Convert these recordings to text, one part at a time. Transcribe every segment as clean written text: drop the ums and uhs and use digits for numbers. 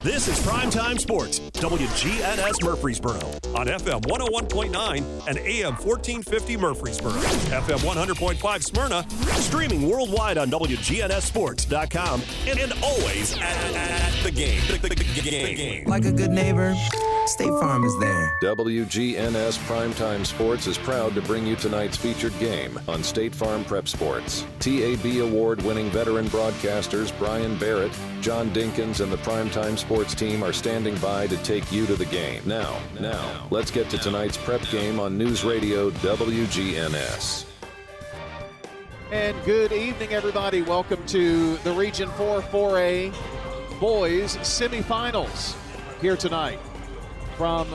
This is Primetime Sports, WGNS Murfreesboro, on FM 101.9 and AM 1450 Murfreesboro, FM 100.5 Smyrna, streaming worldwide on WGNSSports.com, and always at the game. The game. Like a good neighbor, State Farm is there. WGNS Primetime Sports is proud to bring you tonight's featured game on State Farm Prep Sports. TAB award-winning veteran broadcasters Brian Barrett, John Dinkins, and the Primetime Sports team are standing by to take you to the game. Now, let's get to tonight's prep game on News Radio WGNS. And good evening, everybody. Welcome to the Region 4 4A Boys Semifinals here tonight from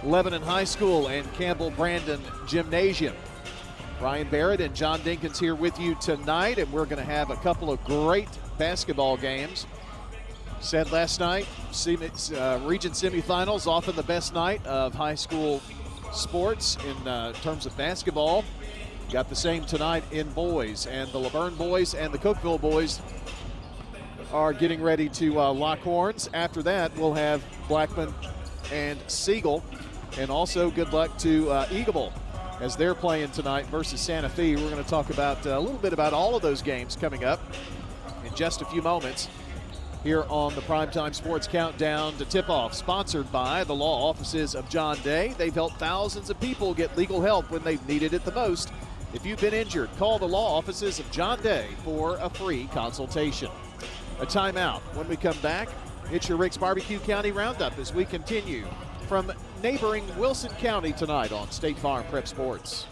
Lebanon High School and Campbell Brandon Gymnasium. Brian Barrett and John Dinkins here with you tonight, and we're going to have a couple of great basketball games. Said last night, region semifinals, often the best night of high school sports in terms of basketball. Got the same tonight in boys, and the Laverne boys and the Cookeville boys are getting ready to lock horns. After that, we'll have Blackman and Siegel, and also good luck to Eagleville as they're playing tonight versus Santa Fe. We're going to talk about a little bit about all of those games coming up in just a few moments here on the Primetime Sports Countdown to Tip-Off, sponsored by the law offices of John Day. They've helped thousands of people get legal help when they've needed it the most. If you've been injured, call the law offices of John Day for a free consultation. A timeout. When we come back, it's your Rick's Barbecue County Roundup as we continue from neighboring Wilson County tonight on State Farm Prep Sports.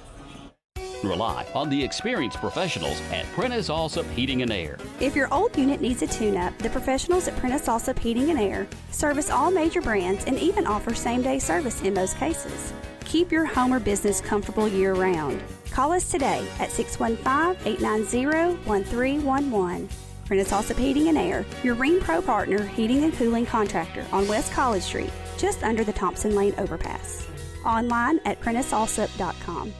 Rely on the experienced professionals at Prentice Allsup Heating and Air. If your old unit needs a tune-up, the professionals at Prentice Allsup Heating and Air service all major brands and even offer same-day service in most cases. Keep your home or business comfortable year-round. Call us today at 615-890-1311. Prentice Allsup Heating and Air, your Ring Pro partner heating and cooling contractor on West College Street, just under the Thompson Lane overpass. Online at PrenticeAllsup.com.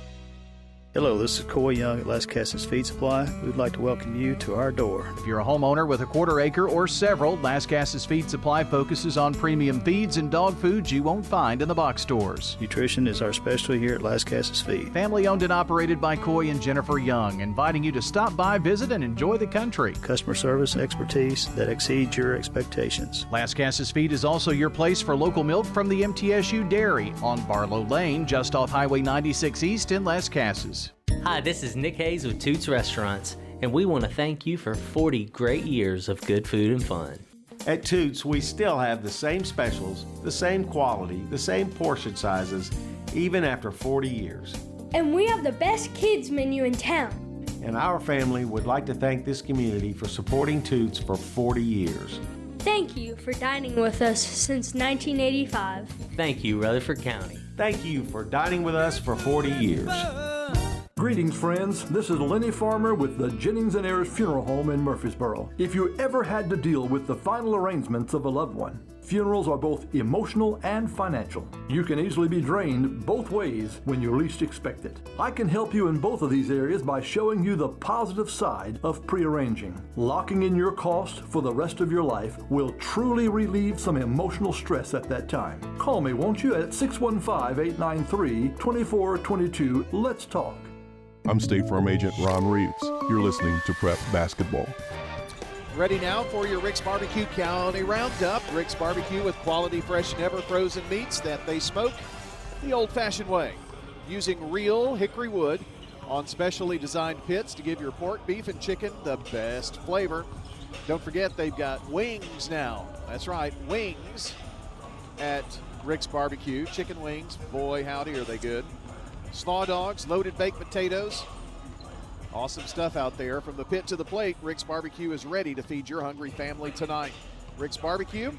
Hello, this is Coy Young at Lascassas Feed Supply. We'd like to welcome you to our door. If you're a homeowner with a quarter acre or several, Lascassas Feed Supply focuses on premium feeds and dog foods you won't find in the box stores. Nutrition is our specialty here at Lascassas Feed. Family owned and operated by Coy and Jennifer Young, inviting you to stop by, visit, and enjoy the country. Customer service expertise that exceeds your expectations. Lascassas Feed is also your place for local milk from the MTSU Dairy on Barlow Lane, just off Highway 96 East in Lascassas. Hi, this is Nick Hayes with Toots Restaurants, and we want to thank you for 40 great years of good food and fun. At Toots, we still have the same specials, the same quality, the same portion sizes, even after 40 years. And we have the best kids menu in town. And our family would like to thank this community for supporting Toots for 40 years. Thank you for dining with us since 1985. Thank you, Rutherford County. Thank you for dining with us for 40 years. Greetings, friends. This is Lenny Farmer with the Jennings & Ayers Funeral Home in Murfreesboro. If you ever had to deal with the final arrangements of a loved one, funerals are both emotional and financial. You can easily be drained both ways when you least expect it. I can help you in both of these areas by showing you the positive side of pre-arranging. Locking in your cost for the rest of your life will truly relieve some emotional stress at that time. Call me, won't you, at 615-893-2422. Let's talk. I'm State Farm Agent Ron Reeves. You're listening to Prep Basketball. Ready now for your Rick's Barbecue County Roundup. Rick's Barbecue with quality, fresh, never frozen meats that they smoke the old-fashioned way, using real hickory wood on specially designed pits to give your pork, beef, and chicken the best flavor. Don't forget, they've got wings now. That's right, wings at Rick's Barbecue. Chicken wings, boy, howdy, are they good. Slaw dogs, loaded baked potatoes. Awesome stuff out there. From the pit to the plate, Rick's Barbecue is ready to feed your hungry family tonight. Rick's Barbecue,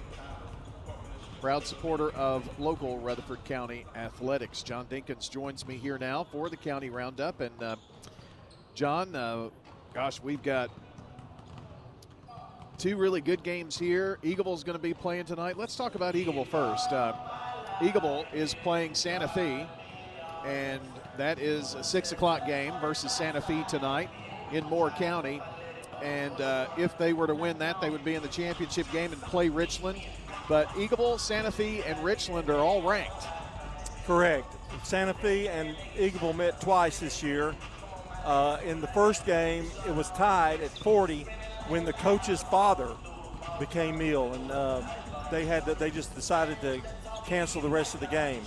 proud supporter of local Rutherford County athletics. John Dinkins joins me here now for the County Roundup. And John, we've got two really good games here. Eagleville's going to be playing tonight. Let's talk about Eagleville first. Eagleville is playing Santa Fe, and that is a 6 o'clock game versus Santa Fe tonight in Moore County. And if they were to win that, they would be in the championship game and play Richland but Eagleville, Santa Fe, and Richland are all ranked. Correct. Santa Fe and Eagleville met twice this year. In the first game, it was tied at 40 when the coach's father became ill, and they just decided to cancel the rest of the game.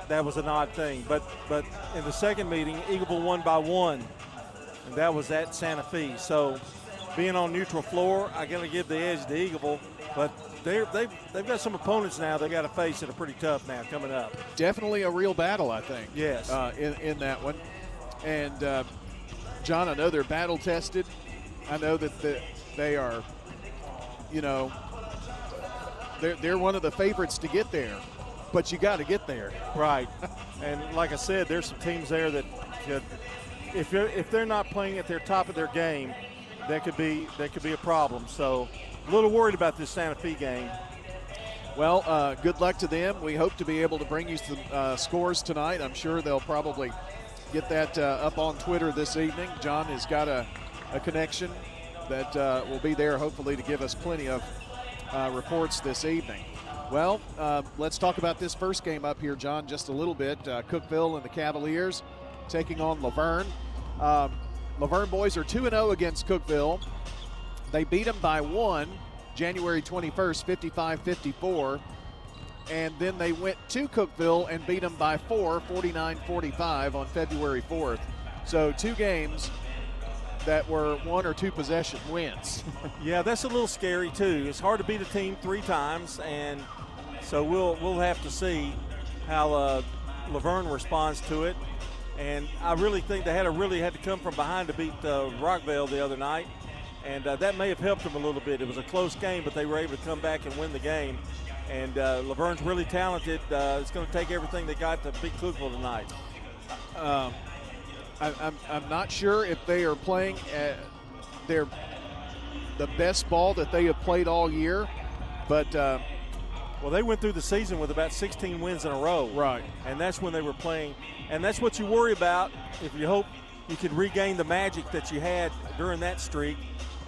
That was an odd thing. But in the second meeting, Eagleville won by 1, and that was at Santa Fe. So being on neutral floor, I got to give the edge to Eagleville, but they've got some opponents now they got to face that are pretty tough now coming up. Definitely a real battle, I think. Yes. In that one. And, John, I know they're battle-tested. I know that they are, they're one of the favorites to get there, but you got to get there. Right. And like I said, there's some teams there that could, if they're not playing at their top of their game, that could be a problem. So a little worried about this Santa Fe game. Well, good luck to them. We hope to be able to bring you some scores tonight. I'm sure they'll probably get that up on Twitter this evening. John has got a connection that will be there hopefully to give us plenty of reports this evening. Well, let's talk about this first game up here, John, just a little bit. Cookeville and the Cavaliers taking on Laverne. Laverne boys are 2-0 against Cookeville. They beat them by 1 January 21st, 55-54. And then they went to Cookeville and beat them by 4, 49-45 on February 4th. So 2 games that were 1 or 2 possession wins. Yeah, that's a little scary too. It's hard to beat a team 3 times, and so we'll have to see how Laverne responds to it. And I really think they had to come from behind to beat Rockville the other night, and that may have helped them a little bit. It was a close game, but they were able to come back and win the game. And Laverne's really talented. It's going to take everything they got to beat Cookeville tonight. I'm not sure if they are playing the best ball that they have played all year, but well, they went through the season with about 16 wins in a row. Right. And that's when they were playing. And that's what you worry about if you hope you can regain the magic that you had during that streak.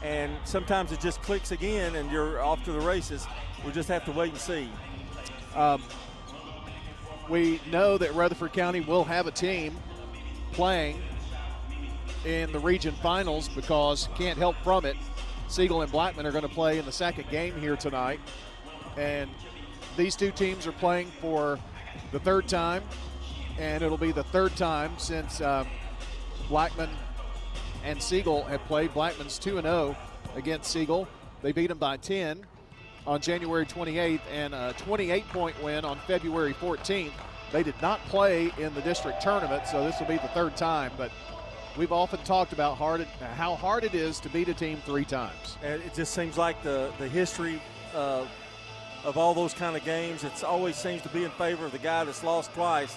And sometimes it just clicks again and you're off to the races. We'll just have to wait and see. We know that Rutherford County will have a team playing in the region finals because can't help from it. Siegel and Blackman are going to play in the second game here tonight. And these 2 teams are playing for the 3rd time, and it'll be the 3rd time since Blackman and Siegel have played. Blackman's 2-0 against Siegel. They beat them by 10 on January 28th and a 28-point win on February 14th. They did not play in the district tournament, so this will be the 3rd time. But we've often talked about how hard it is to beat a team 3 times. And it just seems like the history of all those kind of games, it always seems to be in favor of the guy that's lost twice.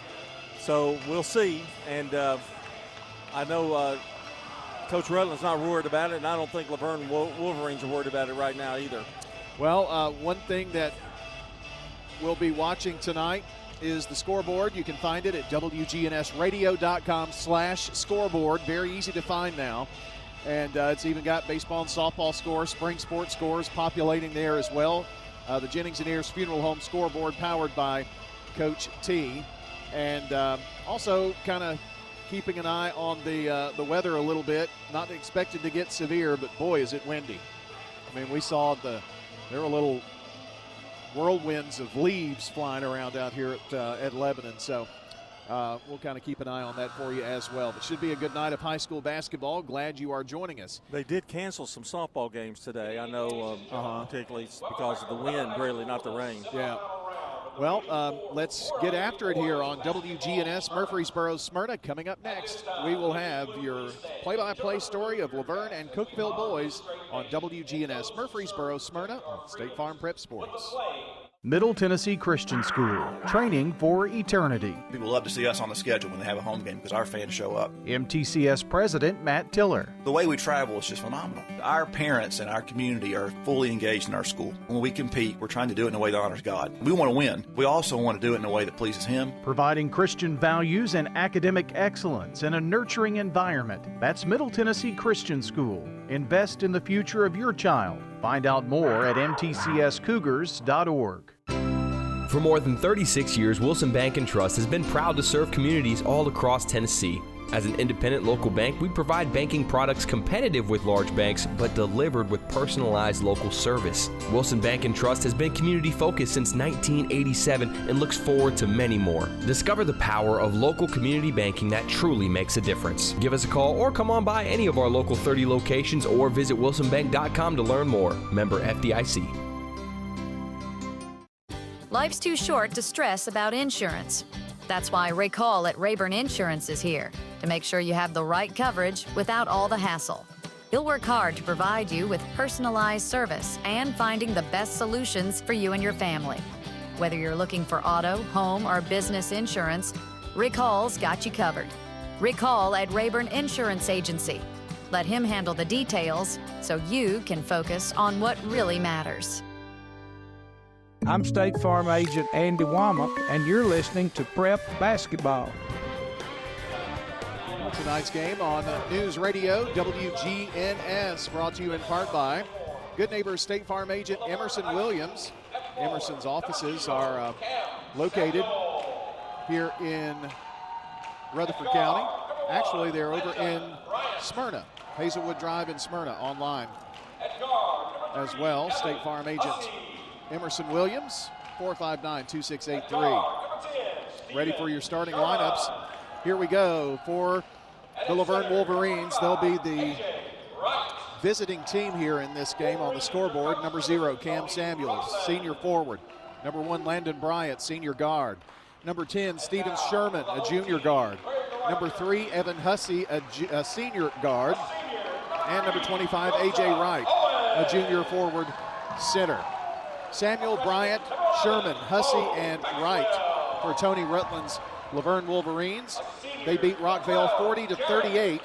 So we'll see. And I know Coach Rutland's not worried about it, and I don't think Laverne Wolverines are worried about it right now either. Well, one thing that we'll be watching tonight is the scoreboard. You can find it at WGNSradio.com/scoreboard. Very easy to find now. And it's even got baseball and softball scores, spring sports scores populating there as well. The Jennings and Ayers Funeral Home scoreboard powered by Coach T. And also kind of keeping an eye on the weather a little bit. Not expected to get severe, but boy, is it windy. I mean, we saw there were little whirlwinds of leaves flying around out here at Lebanon. So we'll kind of keep an eye on that for you as well. But should be a good night of high school basketball. Glad you are joining us. They did cancel some softball games today. I know particularly because of the wind, really, not the rain. Yeah. Well, let's get after it here on WGNS Murfreesboro Smyrna. Coming up next, we will have your play-by-play story of Laverne and Cookeville boys on WGNS Murfreesboro Smyrna on State Farm Prep Sports. Middle Tennessee Christian School, training for eternity. People love to see us on the schedule when they have a home game because our fans show up. MTCS President Matt Tiller. The way we travel is just phenomenal. Our parents and our community are fully engaged in our school. When we compete, we're trying to do it in a way that honors God. We want to win. We also want to do it in a way that pleases Him. Providing Christian values and academic excellence in a nurturing environment. That's Middle Tennessee Christian School. Invest in the future of your child. Find out more at mtcscougars.org. For more than 36 years, Wilson Bank & Trust has been proud to serve communities all across Tennessee. As an independent local bank, we provide banking products competitive with large banks, but delivered with personalized local service. Wilson Bank & Trust has been community-focused since 1987 and looks forward to many more. Discover the power of local community banking that truly makes a difference. Give us a call or come on by any of our local 30 locations or visit wilsonbank.com to learn more. Member FDIC. Life's too short to stress about insurance. That's why Rick Hall at Rayburn Insurance is here to make sure you have the right coverage without all the hassle. He'll work hard to provide you with personalized service and finding the best solutions for you and your family. Whether you're looking for auto, home, or business insurance, Rick Hall's got you covered. Rick Hall at Rayburn Insurance Agency. Let him handle the details so you can focus on what really matters. I'm State Farm Agent Andy Womack, and you're listening to Prep Basketball. Tonight's game on News Radio WGNS, brought to you in part by Good Neighbor State Farm Agent Emerson Williams. Emerson's offices are located here in Rutherford County. Actually, they're over in Smyrna, Hazelwood Drive in Smyrna, online as well. State Farm Agent Emerson Williams, 459-2683. Ready for your starting lineups. Here we go for the Laverne Wolverines. They'll be the visiting team here in this game on the scoreboard. Number 0, Cam Samuels, senior forward. Number 1, Landon Bryant, senior guard. Number 10, Steven Sherman, a junior guard. Number 3, Evan Hussey, a senior guard. And number 25, A.J. Wright, a junior forward center. Samuel, Bryant, Sherman, Hussey, and Wright for Tony Rutland's Laverne Wolverines. They beat Rockvale 40-38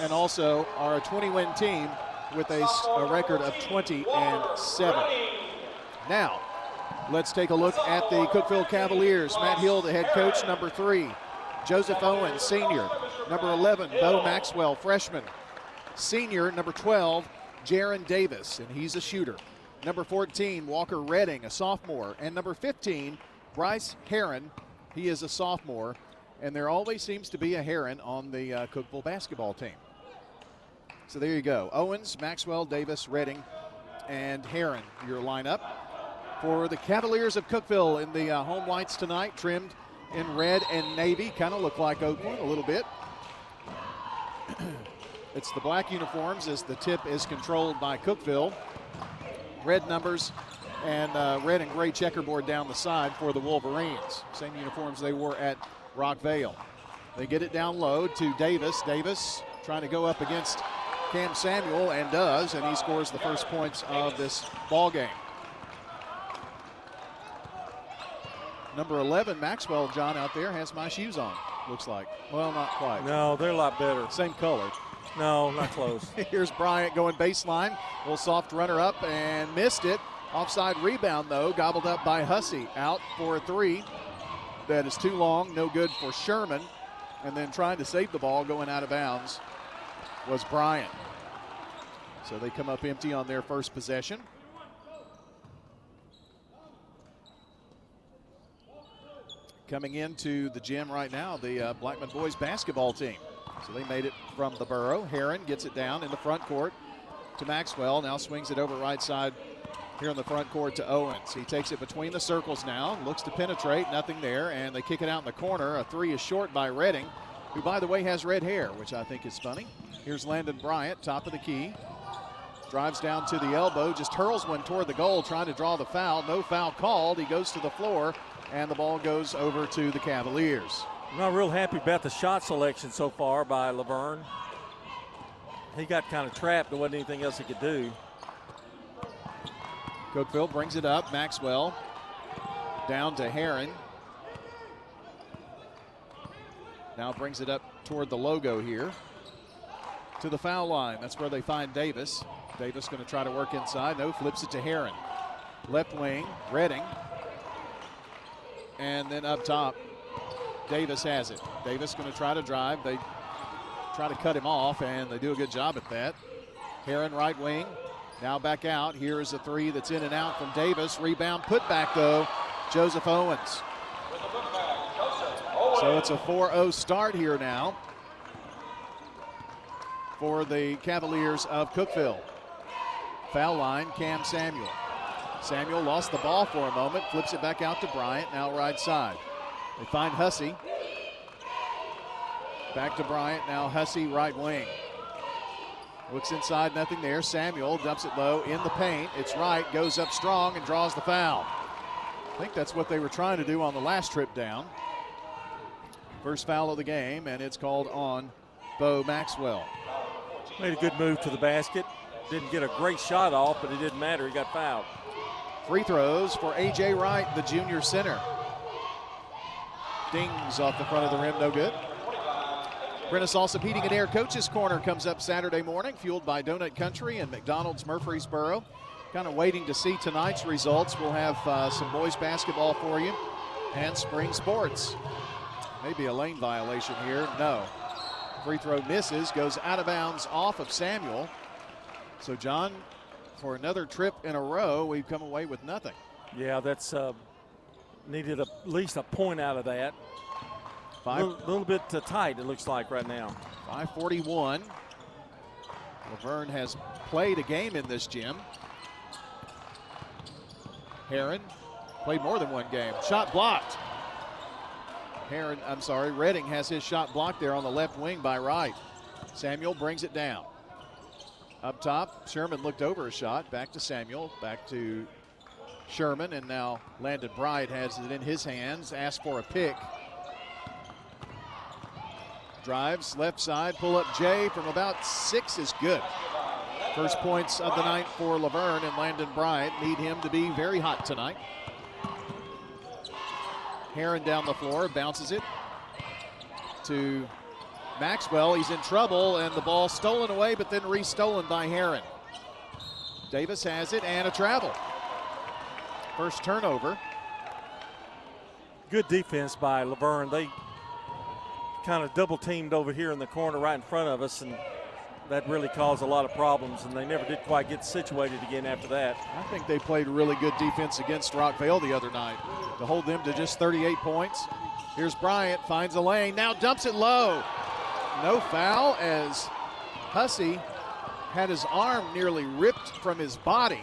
and also are a 20-win team with a record of 20-7. Now, let's take a look at the Cookeville Cavaliers. Matt Hill, the head coach. Number 3, Joseph Owens, senior. Number 11, Bo Maxwell, freshman. Senior, number 12, Jaron Davis, and he's a shooter. Number 14, Walker Redding, a sophomore. And number 15, Bryce Heron. He is a sophomore. And there always seems to be a Heron on the Cookeville basketball team. So there you go. Owens, Maxwell, Davis, Redding, and Heron, your lineup. For the Cavaliers of Cookeville in the home whites tonight, trimmed in red and navy. Kind of look like Oakland a little bit. It's the black uniforms as the tip is controlled by Cookeville. Red numbers and red and gray checkerboard down the side for the Wolverines. Same uniforms they wore at Rockvale. They get it down low to Davis. Davis trying to go up against Cam Samuel and does, and he scores the first points of this ball game. Number 11, Maxwell, John, out there has my shoes on, looks like. Well, not quite. No, they're a lot better. Same color. No, not close. Here's Bryant going baseline. A little soft runner up and missed it. Offside rebound, though, gobbled up by Hussey. Out for a 3. That is too long, no good for Sherman. And then trying to save the ball going out of bounds was Bryant. So they come up empty on their first possession. Coming into the gym right now, the Blackman boys basketball team. So they made it from the Borough. Heron gets it down in the front court to Maxwell. Now swings it over right side here in the front court to Owens. He takes it between the circles now, looks to penetrate, nothing there, and they kick it out in the corner. A 3 is short by Redding, who, by the way, has red hair, which I think is funny. Here's Landon Bryant, top of the key. Drives down to the elbow, just hurls one toward the goal, trying to draw the foul. No foul called. He goes to the floor, and the ball goes over to the Cavaliers. I'm not real happy about the shot selection so far by Laverne. He got kind of trapped. There wasn't anything else he could do. Cookeville brings it up. Maxwell down to Heron. Now brings it up toward the logo here. To the foul line. That's where they find Davis. Davis going to try to work inside. No, flips it to Heron. Left wing, Redding. And then up top, Davis has it. Davis going to try to drive. They try to cut him off, and they do a good job at that. Heron, right wing. Now back out. Here is a three that's in and out from Davis. Rebound, put back though, Joseph Owens. So it's a 4-0 start here now for the Cavaliers of Cookeville. Foul line, Cam Samuel. Samuel lost the ball for a moment, flips it back out to Bryant, now right side. They find Hussey. Back to Bryant, now Hussey right wing. Looks inside, nothing there. Samuel dumps it low in the paint. It's right, goes up strong and draws the foul. I think that's what they were trying to do on the last trip down. First foul of the game, and it's called on Bo Maxwell. Made a good move to the basket. Didn't get a great shot off, but it didn't matter. He got fouled. Free throws for A.J. Wright, the junior center. Dings off the front of the rim, no good. Prentice Allsup Heating and Air Coaches Corner comes up Saturday morning, fueled by Donut Country and McDonald's Murfreesboro. Kind of waiting to see tonight's results. We'll have some boys basketball for you and spring sports. Maybe a lane violation here. No. Free throw misses, goes out of bounds off of Samuel. So, John, for another trip in a row, we've come away with nothing. Yeah, that's needed at least a point out of that. A little bit tight, it looks like right now. 5:41. Laverne has played a game in this gym. Heron played more than one game. Shot blocked. Redding has his shot blocked there on the left wing by Wright. Samuel brings it down. Up top, Sherman looked over a shot. Back to Samuel, back to Sherman, and now Landon Bryant has it in his hands. Asked for a pick. Drives left side, pull up Jay from about 6 is good. First points of the night for Laverne, and Landon Bryant need him to be very hot tonight. Heron down the floor, bounces it to Maxwell. He's in trouble, and the ball stolen away, but then re-stolen by Heron. Davis has it, and a travel. First turnover. Good defense by Laverne. They kind of double teamed over here in the corner right in front of us, and that really caused a lot of problems, and they never did quite get situated again after that. I think they played really good defense against Rockvale the other night to hold them to just 38 points. Here's Bryant, finds a lane, now dumps it low. No foul as Hussey had his arm nearly ripped from his body.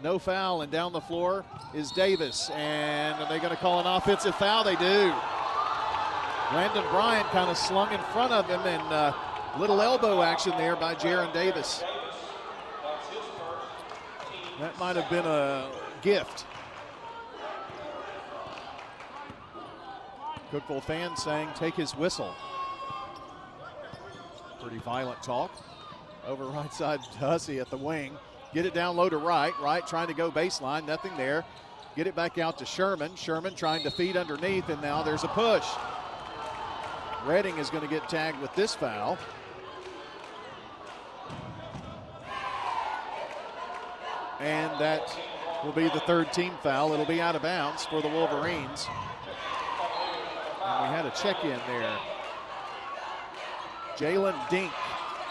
No foul, and down the floor is Davis, and are they going to call an offensive foul? They do. Landon Bryant kind of slung in front of him, and little elbow action there by Jaron Davis. That might have been a gift. Cookeville fans saying, take his whistle. Pretty violent talk. Over right side to Hussey at the wing. Get it down low to Wright. Wright trying to go baseline, nothing there. Get it back out to Sherman. Sherman trying to feed underneath, and now there's a push. Redding is going to get tagged with this foul. And that will be the third team foul. It'll be out of bounds for the Wolverines. And we had a check-in there. Jalen Dink,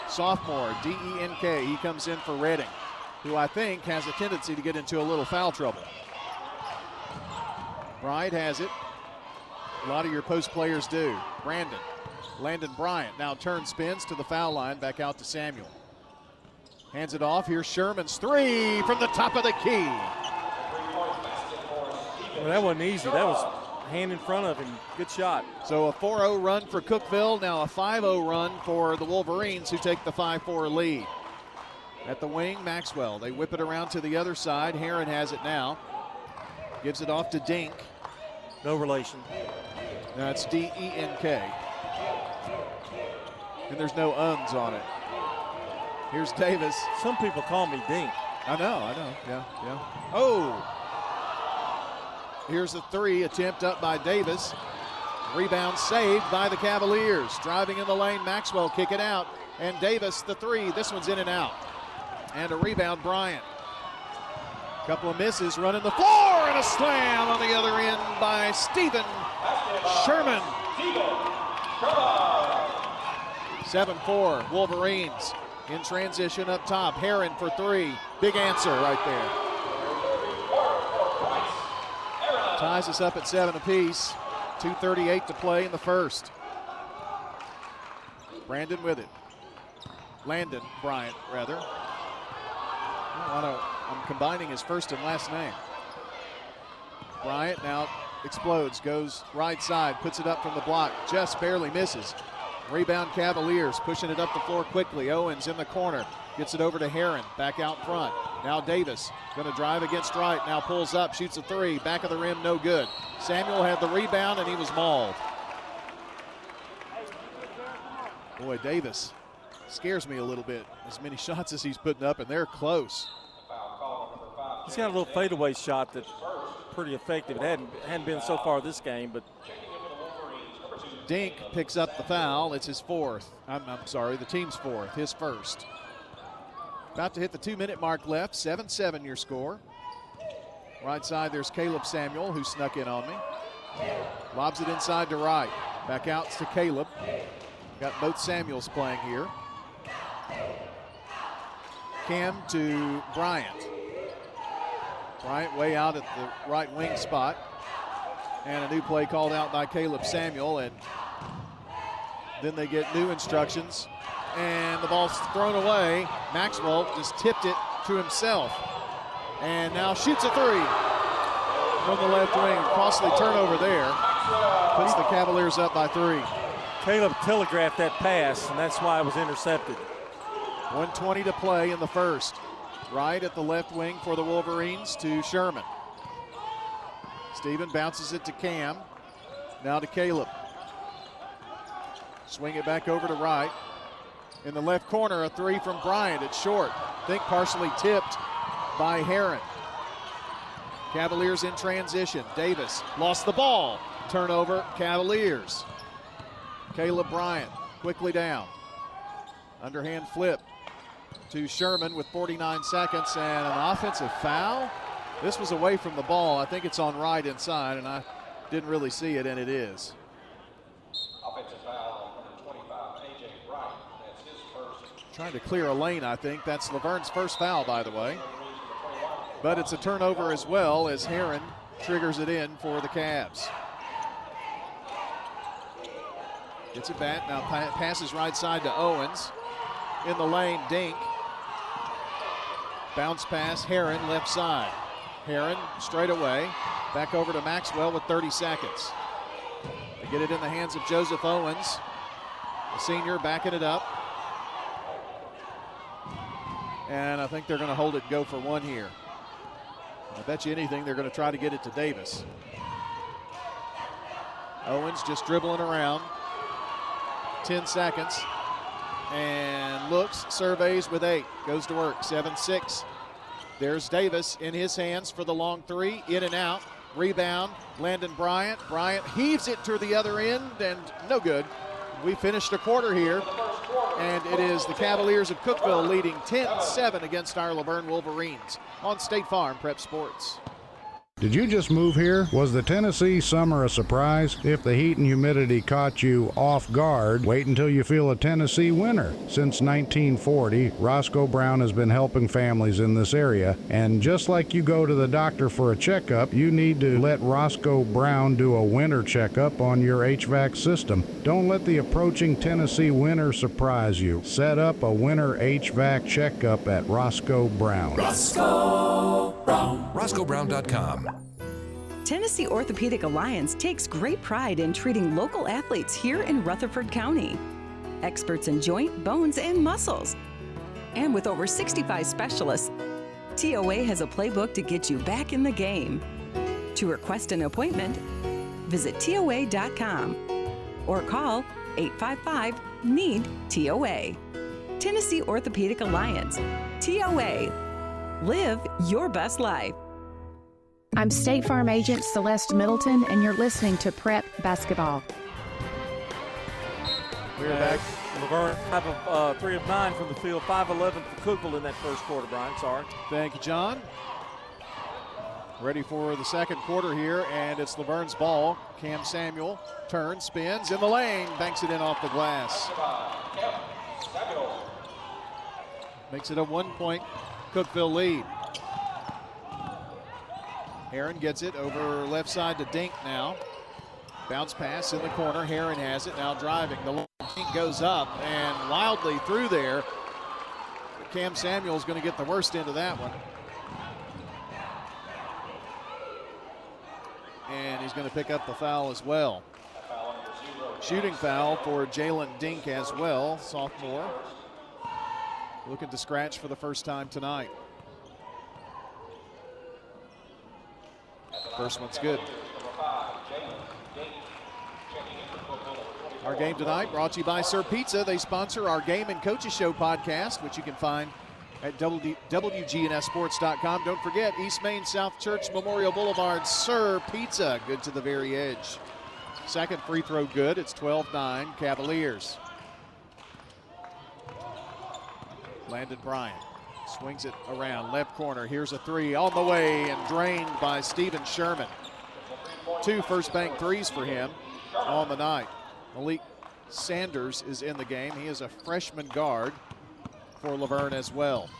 sophomore, D-E-N-K. He comes in for Redding, who I think has a tendency to get into a little foul trouble. Bryant has it. A lot of your post players do. Landon Bryant now turns, spins to the foul line, back out to Samuel. Hands it off. Here's Sherman's three from the top of the key. Well, that wasn't easy. That was hand in front of him. Good shot. So a 4-0 run for Cookeville, now a 5-0 run for the Wolverines, who take the 5-4 lead. At the wing, Maxwell. They whip it around to the other side. Heron has it now. Gives it off to Dink. No relation. That's D-E-N-K. And there's no uns on it. Here's Davis. Some people call me Dink. I know. Yeah. Oh! Here's the three attempt up by Davis. Rebound saved by the Cavaliers. Driving in the lane, Maxwell kick it out. And Davis, the three. This one's in and out. And a rebound, Bryant. Couple of misses, running the floor, and a slam on the other end by Stephen Sherman. 7-4, Wolverines in transition up top. Herron for three. Big answer right there. Ties us up at 7 apiece. 2:38 to play in the first. Brandon with it. Landon Bryant, rather. I'm combining his first and last name. Bryant now explodes, goes right side, puts it up from the block, just barely misses. Rebound Cavaliers, pushing it up the floor quickly. Owens in the corner, gets it over to Herron, back out front. Now Davis, gonna drive against Wright, now pulls up, shoots a three, back of the rim, no good. Samuel had the rebound and he was mauled. Boy, Davis scares me a little bit. As many shots as he's putting up, and they're close. He's got a little fadeaway shot that's pretty effective. It hadn't been so far this game, but Dink picks up the foul. It's his fourth. I'm sorry, the team's fourth, his first. About to hit the 2-minute mark left. 7-7 your score. Right side, there's Caleb Samuel, who snuck in on me. Lobs it inside to Wright. Back out to Caleb. Got both Samuels playing here. Cam to Bryant. Bryant way out at the right wing spot. And a new play called out by Caleb Samuel. And then they get new instructions. And the ball's thrown away. Maxwell just tipped it to himself. And now shoots a three from the left wing. Costly turnover there. Puts the Cavaliers up by 3. Caleb telegraphed that pass, and that's why it was intercepted. 1:20 to play in the first. Right at the left wing for the Wolverines to Sherman. Steven bounces it to Cam. Now to Caleb. Swing it back over to Wright. In the left corner, a three from Bryant. It's short. Think partially tipped by Herron. Cavaliers in transition. Davis lost the ball. Turnover, Cavaliers. Caleb Bryant quickly down. Underhand flip to Sherman with 49 seconds and an offensive foul. This was away from the ball. I think it's on Wright inside, and I didn't really see it, and it is. Offensive foul on number 25, A.J. Wright. That's his first. Trying to clear a lane, I think. That's Laverne's first foul, by the way. But it's a turnover as well as Herron triggers it in for the Cavs. Gets it back, now passes right side to Owens. In the lane, Dink. Bounce pass, Herron left side. Herron straight away, back over to Maxwell with 30 seconds. They get it in the hands of Joseph Owens, the senior backing it up. And I think they're gonna hold it and go for one here. I bet you anything they're gonna try to get it to Davis. Owens just dribbling around. 10 seconds. And looks, surveys with 8. Goes to work, 7-6. There's Davis in his hands for the long three. In and out. Rebound, Landon Bryant. Bryant heaves it to the other end, and no good. We finished a quarter here, and it is the Cavaliers of Cookeville leading 10-7 against our Laverne Wolverines on State Farm Prep Sports. Did you just move here? Was the Tennessee summer a surprise? If the heat and humidity caught you off guard, wait until you feel a Tennessee winter. Since 1940, Roscoe Brown has been helping families in this area, and just like you go to the doctor for a checkup, you need to let Roscoe Brown do a winter checkup on your HVAC system. Don't let the approaching Tennessee winter surprise you. Set up a winter HVAC checkup at Roscoe Brown. Roscoe Brown. RoscoeBrown.com. Tennessee Orthopedic Alliance takes great pride in treating local athletes here in Rutherford County. Experts in joint, bones, and muscles. And with over 65 specialists, TOA has a playbook to get you back in the game. To request an appointment, visit TOA.com or call 855-NEED-TOA. Tennessee Orthopedic Alliance, TOA. Live your best life. I'm State Farm Agent Celeste Middleton, and you're listening to Prep Basketball. We're back Laverne, 3 of 9 from the field, 5-11 for Cookeville in that first quarter, Brian. Sorry. Thank you, John. Ready for the second quarter here, and it's Laverne's ball. Cam Samuel turns, spins in the lane, banks it in off the glass. Makes it a 1-point Cookeville lead. Heron gets it over left side to Dink now. Bounce pass in the corner. Heron has it, now driving. The lane goes up and wildly through there. Cam Samuel's going to get the worst end of that one. And he's going to pick up the foul as well. Shooting foul for Jalen Dink as well, sophomore. Looking to scratch for the first time tonight. First one's good. Our game tonight brought to you by Sir Pizza. They sponsor our Game and Coaches Show podcast, which you can find at WGNSports.com. Don't forget, East Main South Church Memorial Boulevard, Sir Pizza, good to the very edge. Second free throw good. It's 12-9 Cavaliers. Landon Bryant swings it around left corner. Here's a three on the way and drained by Steven Sherman. 2 first bank threes for him on the night. Malik Sanders is in the game. He is a freshman guard for Laverne as well.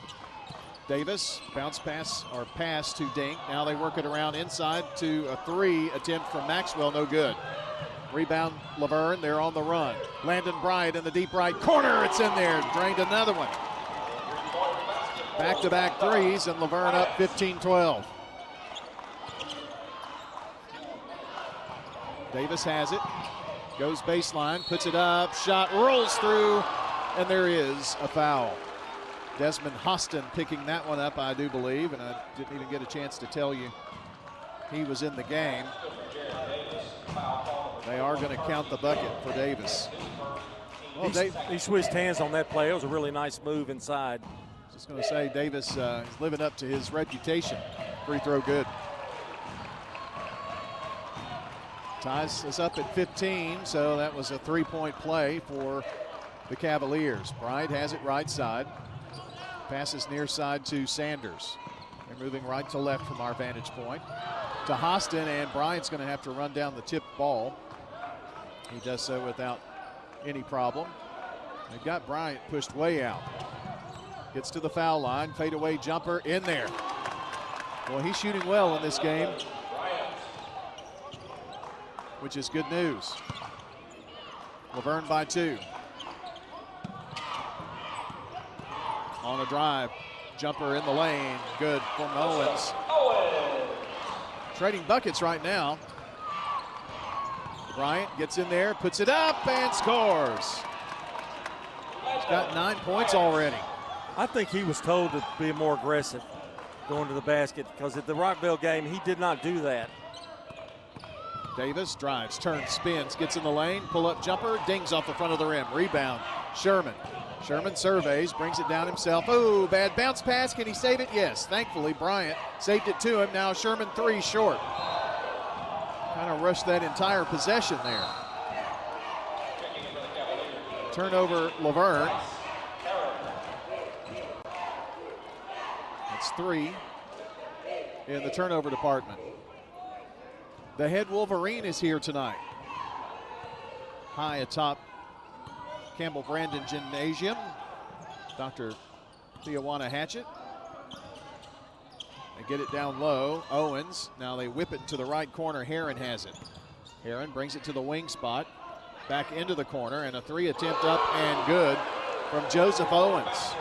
Davis, bounce pass or pass to Dink. Now they work it around inside to a 3 attempt from Maxwell, no good. Rebound Laverne, they're on the run. Landon Bryant in the deep right corner, it's in there, drained another one. Back-to-back threes and Laverne up 15-12. Davis has it, goes baseline, puts it up, shot rolls through, and there is a foul. Desmond Hostin picking that one up, I do believe, and I didn't even get a chance to tell you he was in the game. They are going to count the bucket for Davis. Well, he switched hands on that play. It was a really nice move inside. Just going to say Davis is living up to his reputation. Free throw good. Ties us up at 15, so that was a 3-point play for the Cavaliers. Bryant has it right side. Passes near side to Sanders. They're moving right to left from our vantage point. To Hostin, and Bryant's going to have to run down the tipped ball. He does so without any problem. They've got Bryant pushed way out. Gets to the foul line, fadeaway jumper in there. Well, he's shooting well in this game, which is good news. Laverne by 2. On a drive, jumper in the lane, good for Owens. Trading buckets right now. Bryant gets in there, puts it up, and scores. He's got 9 points already. I think he was told to be more aggressive going to the basket, because at the Rockville game, he did not do that. Davis drives, turns, spins, gets in the lane, pull-up jumper, dings off the front of the rim. Rebound, Sherman. Sherman surveys, brings it down himself. Oh, bad bounce pass. Can he save it? Yes. Thankfully, Bryant saved it to him. Now Sherman 3 short. Kind of rushed that entire possession there. Turnover, Laverne. It's 3 in the turnover department. The head Wolverine is here tonight. High atop Campbell Brandon Gymnasium, Dr. Tijuana Hatchett. They get it down low. Owens, now they whip it to the right corner. Heron has it. Heron brings it to the wing spot, back into the corner, and a 3 attempt up and good from Joseph Owens.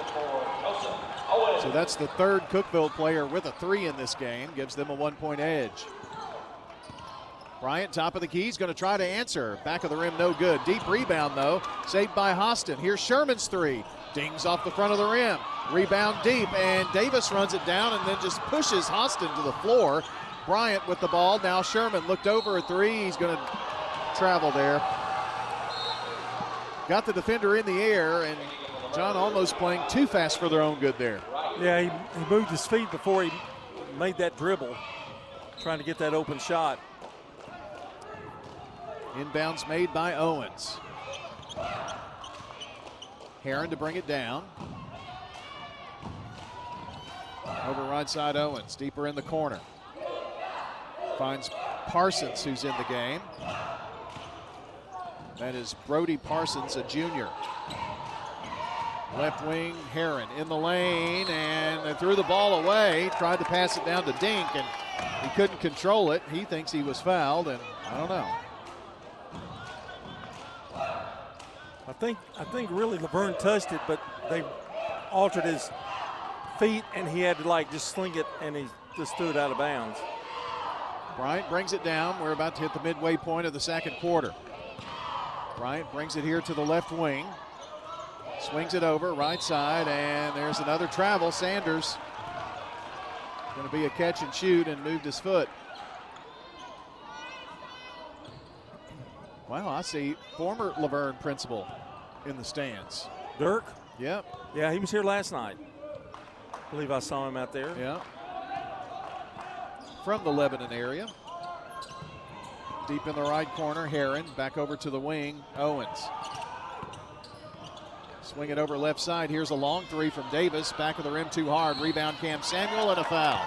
So that's the 3rd Cookeville player with a 3 in this game, gives them a 1-point edge. Bryant, top of the key, he's going to try to answer. Back of the rim, no good. Deep rebound, though, saved by Hostin. Here's Sherman's 3. Dings off the front of the rim. Rebound deep, and Davis runs it down and then just pushes Hostin to the floor. Bryant with the ball. Now Sherman looked over a 3. He's going to travel there. Got the defender in the air, and John almost playing too fast for their own good there. Yeah, he moved his feet before he made that dribble, trying to get that open shot. Inbounds made by Owens. Heron to bring it down. Over right side Owens, deeper in the corner. Finds Parsons, who's in the game. That is Brody Parsons, a junior. Left wing, Heron in the lane, and they threw the ball away. Tried to pass it down to Dink, and he couldn't control it. He thinks he was fouled, and I don't know. I think really Laverne touched it, but they altered his feet, and he had to just sling it, and he just threw it out of bounds. Bryant brings it down. We're about to hit the midway point of the second quarter. Bryant brings it here to the left wing. Swings it over, right side, and there's another travel. Sanders going to be a catch and shoot and moved his foot. Wow, I see former Laverne principal in the stands. Dirk? Yep. Yeah, he was here last night. I believe I saw him out there. Yeah. From the Lebanon area. Deep in the right corner, Heron. Back over to the wing, Owens. Swing it over left side. Here's a long three from Davis. Back of the rim too hard. Rebound Cam Samuel and a foul.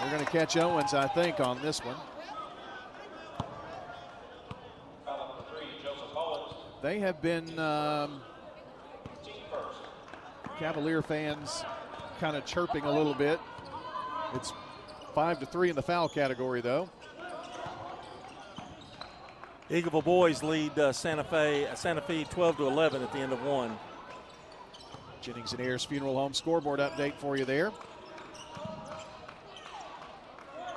They're going to catch Owens, I think, on this one. They have been Cavalier fans kind of chirping a little bit. It's 5-3 in the foul category, though. Eagleville boys lead Santa Fe 12-11 at the end of one. Jennings and Ayers Funeral Home scoreboard update for you there.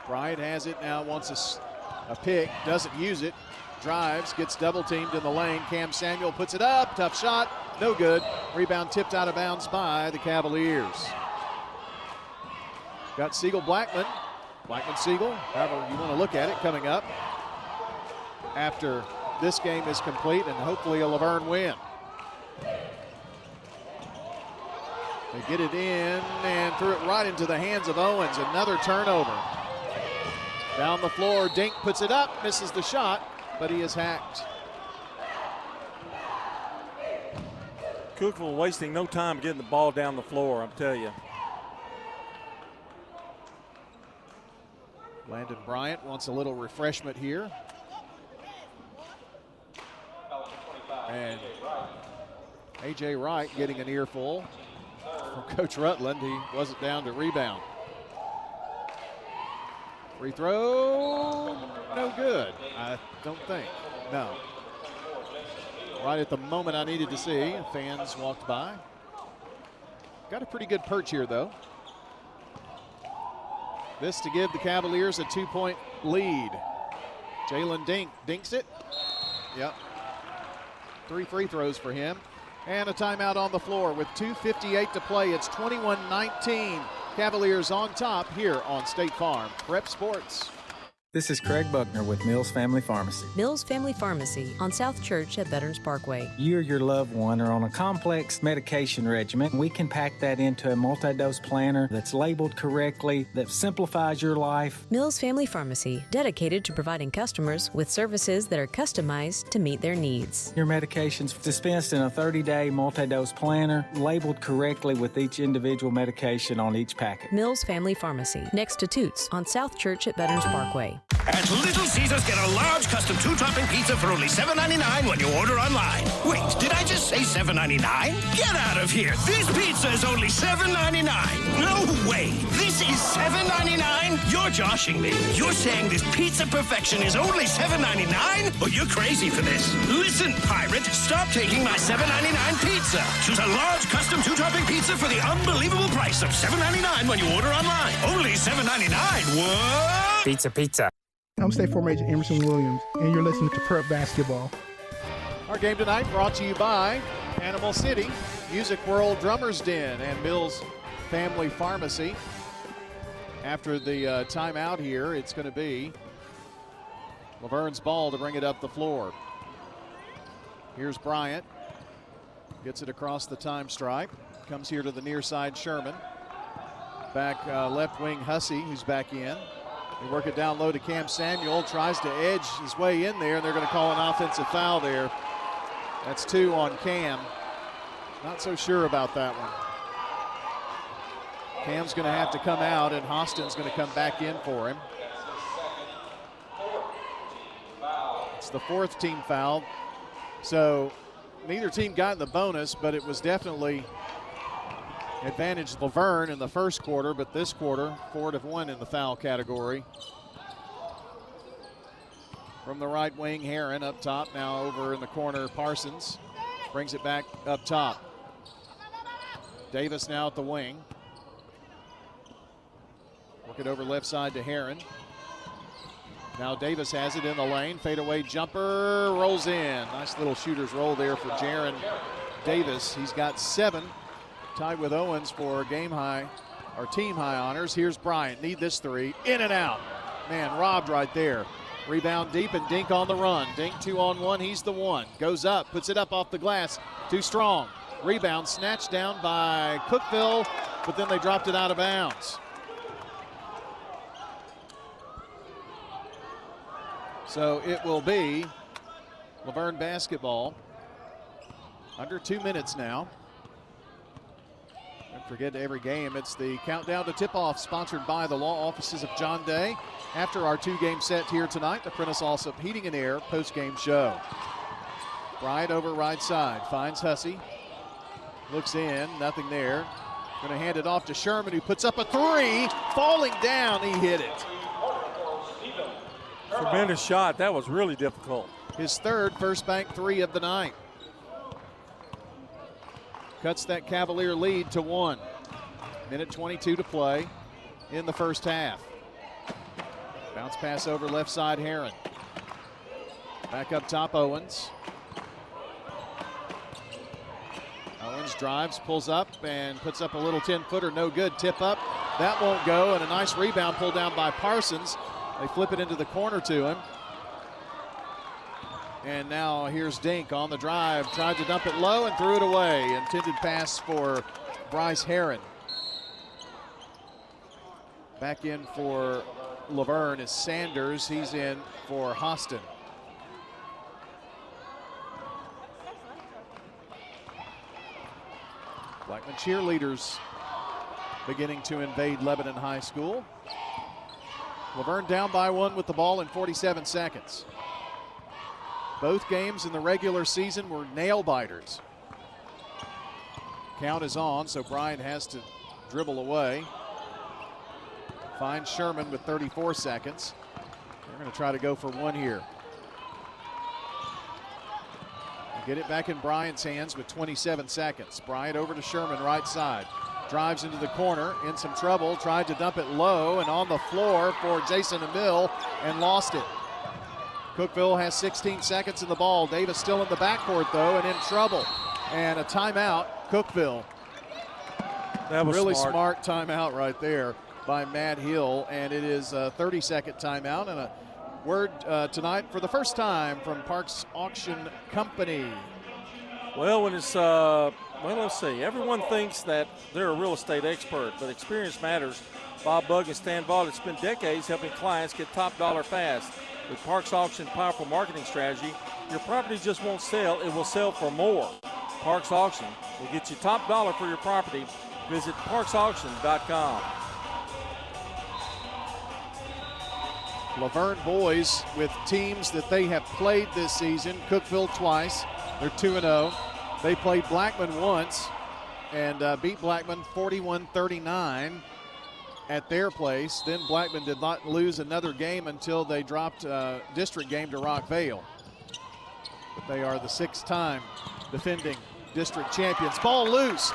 Bryant has it now, wants a pick, doesn't use it. Drives, gets double teamed in the lane. Cam Samuel puts it up, tough shot, no good. Rebound tipped out of bounds by the Cavaliers. Got Siegel-Blackman, Blackman-Siegel, however you want to look at it, coming up after this game is complete and hopefully a Laverne win. They get it in and threw it right into the hands of Owens. Another turnover. Down the floor, Dink puts it up, misses the shot, but he is hacked. Cookeville wasting no time getting the ball down the floor, I'm telling you. Landon Bryant wants a little refreshment here. And A.J. Wright getting an earful from Coach Rutland. He wasn't down to rebound. Free throw, no good, I don't think, no. Right at the moment I needed to see, fans walked by. Got a pretty good perch here, though. This to give the Cavaliers a 2-point lead. Jalen Dink dinks it. Yep. 3 free throws for him. And a timeout on the floor with 2:58 to play. It's 21-19. Cavaliers on top here on State Farm Prep Sports. This is Craig Buckner with Mills Family Pharmacy. Mills Family Pharmacy on South Church at Veterans Parkway. You or your loved one are on a complex medication regimen. We can pack that into a multi-dose planner that's labeled correctly, that simplifies your life. Mills Family Pharmacy, dedicated to providing customers with services that are customized to meet their needs. Your medication's dispensed in a 30-day multi-dose planner, labeled correctly with each individual medication on each packet. Mills Family Pharmacy, next to Toots on South Church at Veterans Parkway. At Little Caesars, get a large custom 2-topping pizza for only $7.99 when you order online. Wait, did I just say $7.99? Get out of here. This pizza is only $7.99. No way. This is $7.99? You're joshing me. You're saying this pizza perfection is only $7.99? Oh, you're crazy for this. Listen, pirate, stop taking my $7.99 pizza. Choose a large custom 2-topping pizza for the unbelievable price of $7.99 when you order online. Only $7.99. What? Pizza. I'm State Farm Agent Emerson Williams, and you're listening to Prep Basketball. Our game tonight brought to you by Animal City, Music World Drummers Den, and Mills Family Pharmacy. After the timeout here, it's going to be Laverne's ball to bring it up the floor. Here's Bryant. Gets it across the time stripe. Comes here to the near side, Sherman. Back left wing, Hussey, who's back in. They work it down low to Cam Samuel. Tries to edge his way in there, and they're going to call an offensive foul there. That's 2 on Cam. Not so sure about that one. Cam's going to have to come out, and Hostin's going to come back in for him. It's the fourth team foul. So neither team got in the bonus, but it was definitely advantage Laverne in the first quarter, but this quarter, Ford have won in the foul category. From the right wing, Heron up top, now over in the corner, Parsons brings it back up top. Davis now at the wing. Work it over left side to Heron. Now Davis has it in the lane. Fadeaway jumper, rolls in. Nice little shooter's roll there for Jaron Davis. He's got 7, tied with Owens for game high, or team high honors. Here's Bryant, need this 3, in and out. Man, robbed right there. Rebound deep and Dink on the run. Dink 2-on-1, he's the one. Goes up, puts it up off the glass, too strong. Rebound snatched down by Cookeville, but then they dropped it out of bounds. So it will be Laverne basketball. Under 2 minutes now. Don't forget every game, it's the countdown to tip-off sponsored by the law offices of John Day. After our 2-game set here tonight, the Prentice Allsup Heating and Air post-game show. Bryant over right side, finds Hussey. Looks in, nothing there. Gonna hand it off to Sherman, who puts up a 3. Falling down, he hit it. Tremendous shot. That was really difficult. His third first bank 3 of the night. Cuts that Cavalier lead to 1. Minute 22 to play in the first half. Bounce pass over left side, Heron. Back up top, Owens. Owens drives, pulls up, and puts up a little 10-footer. No good. Tip up. That won't go, and a nice rebound pulled down by Parsons. They flip it into the corner to him. And now here's Dink on the drive. Tried to dump it low and threw it away. Intended pass for Bryce Heron. Back in for Laverne is Sanders. He's in for Hostin. Blackman cheerleaders beginning to invade Lebanon High School. Laverne down by 1 with the ball in 47 seconds. Both games in the regular season were nail biters. Count is on, so Bryant has to dribble away. Finds Sherman with 34 seconds. They're going to try to go for 1 here. Get it back in Bryant's hands with 27 seconds. Bryant over to Sherman, right side. Drives into the corner, in some trouble, tried to dump it low and on the floor for Jason Emil and lost it. Cookeville has 16 seconds in the ball. Davis still in the backcourt though and in trouble. And a timeout, Cookeville. That was really smart timeout right there by Matt Hill, and it is a 30-second timeout. And a word tonight for the first time from Parks Auction Company. Well, when it's well, let's see. Everyone thinks that they're a real estate expert, but experience matters. Bob Bugg and Stan Vaught have spent decades helping clients get top dollar fast. With Parks Auction's powerful marketing strategy, your property just won't sell, it will sell for more. Parks Auction will get you top dollar for your property. Visit parksauction.com. Laverne boys with teams that they have played this season. Cookeville twice. They're 2-0. They played Blackman once and beat Blackman 41-39 at their place. Then Blackman did not lose another game until they dropped a district game to Rockvale. But they are the 6th-time defending district champions. Ball loose.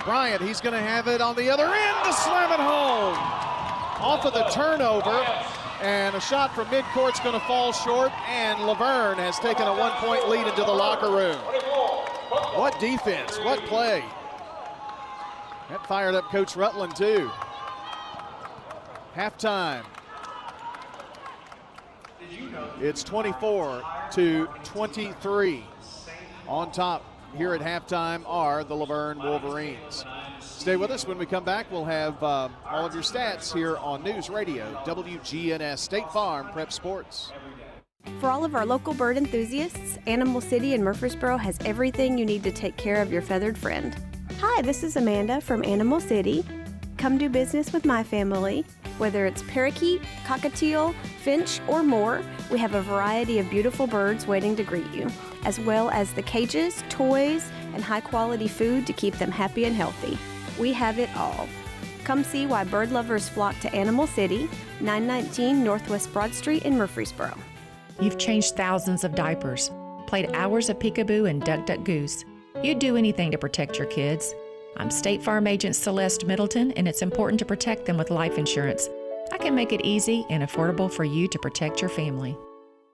Bryant, he's going to have it on the other end to slam it home. Off of the turnover. And a shot from midcourt's going to fall short, and Laverne has taken a 1-point lead into the locker room. What defense, what play. That fired up Coach Rutland too. Halftime. It's 24-23. On top here at halftime are the Laverne Wolverines. Stay with us. When we come back, we'll have all of your stats here on News Radio, WGNS State Farm Prep Sports. For all of our local bird enthusiasts, Animal City in Murfreesboro has everything you need to take care of your feathered friend. Hi, this is Amanda from Animal City. Come do business with my family. Whether it's parakeet, cockatiel, finch, or more, we have a variety of beautiful birds waiting to greet you, as well as the cages, toys, and high-quality food to keep them happy and healthy. We have it all. Come see why bird lovers flock to Animal City, 919 Northwest Broad Street in Murfreesboro. You've changed thousands of diapers, played hours of peekaboo and duck, duck, goose. You'd do anything to protect your kids. I'm State Farm Agent Celeste Middleton, and it's important to protect them with life insurance. I can make it easy and affordable for you to protect your family.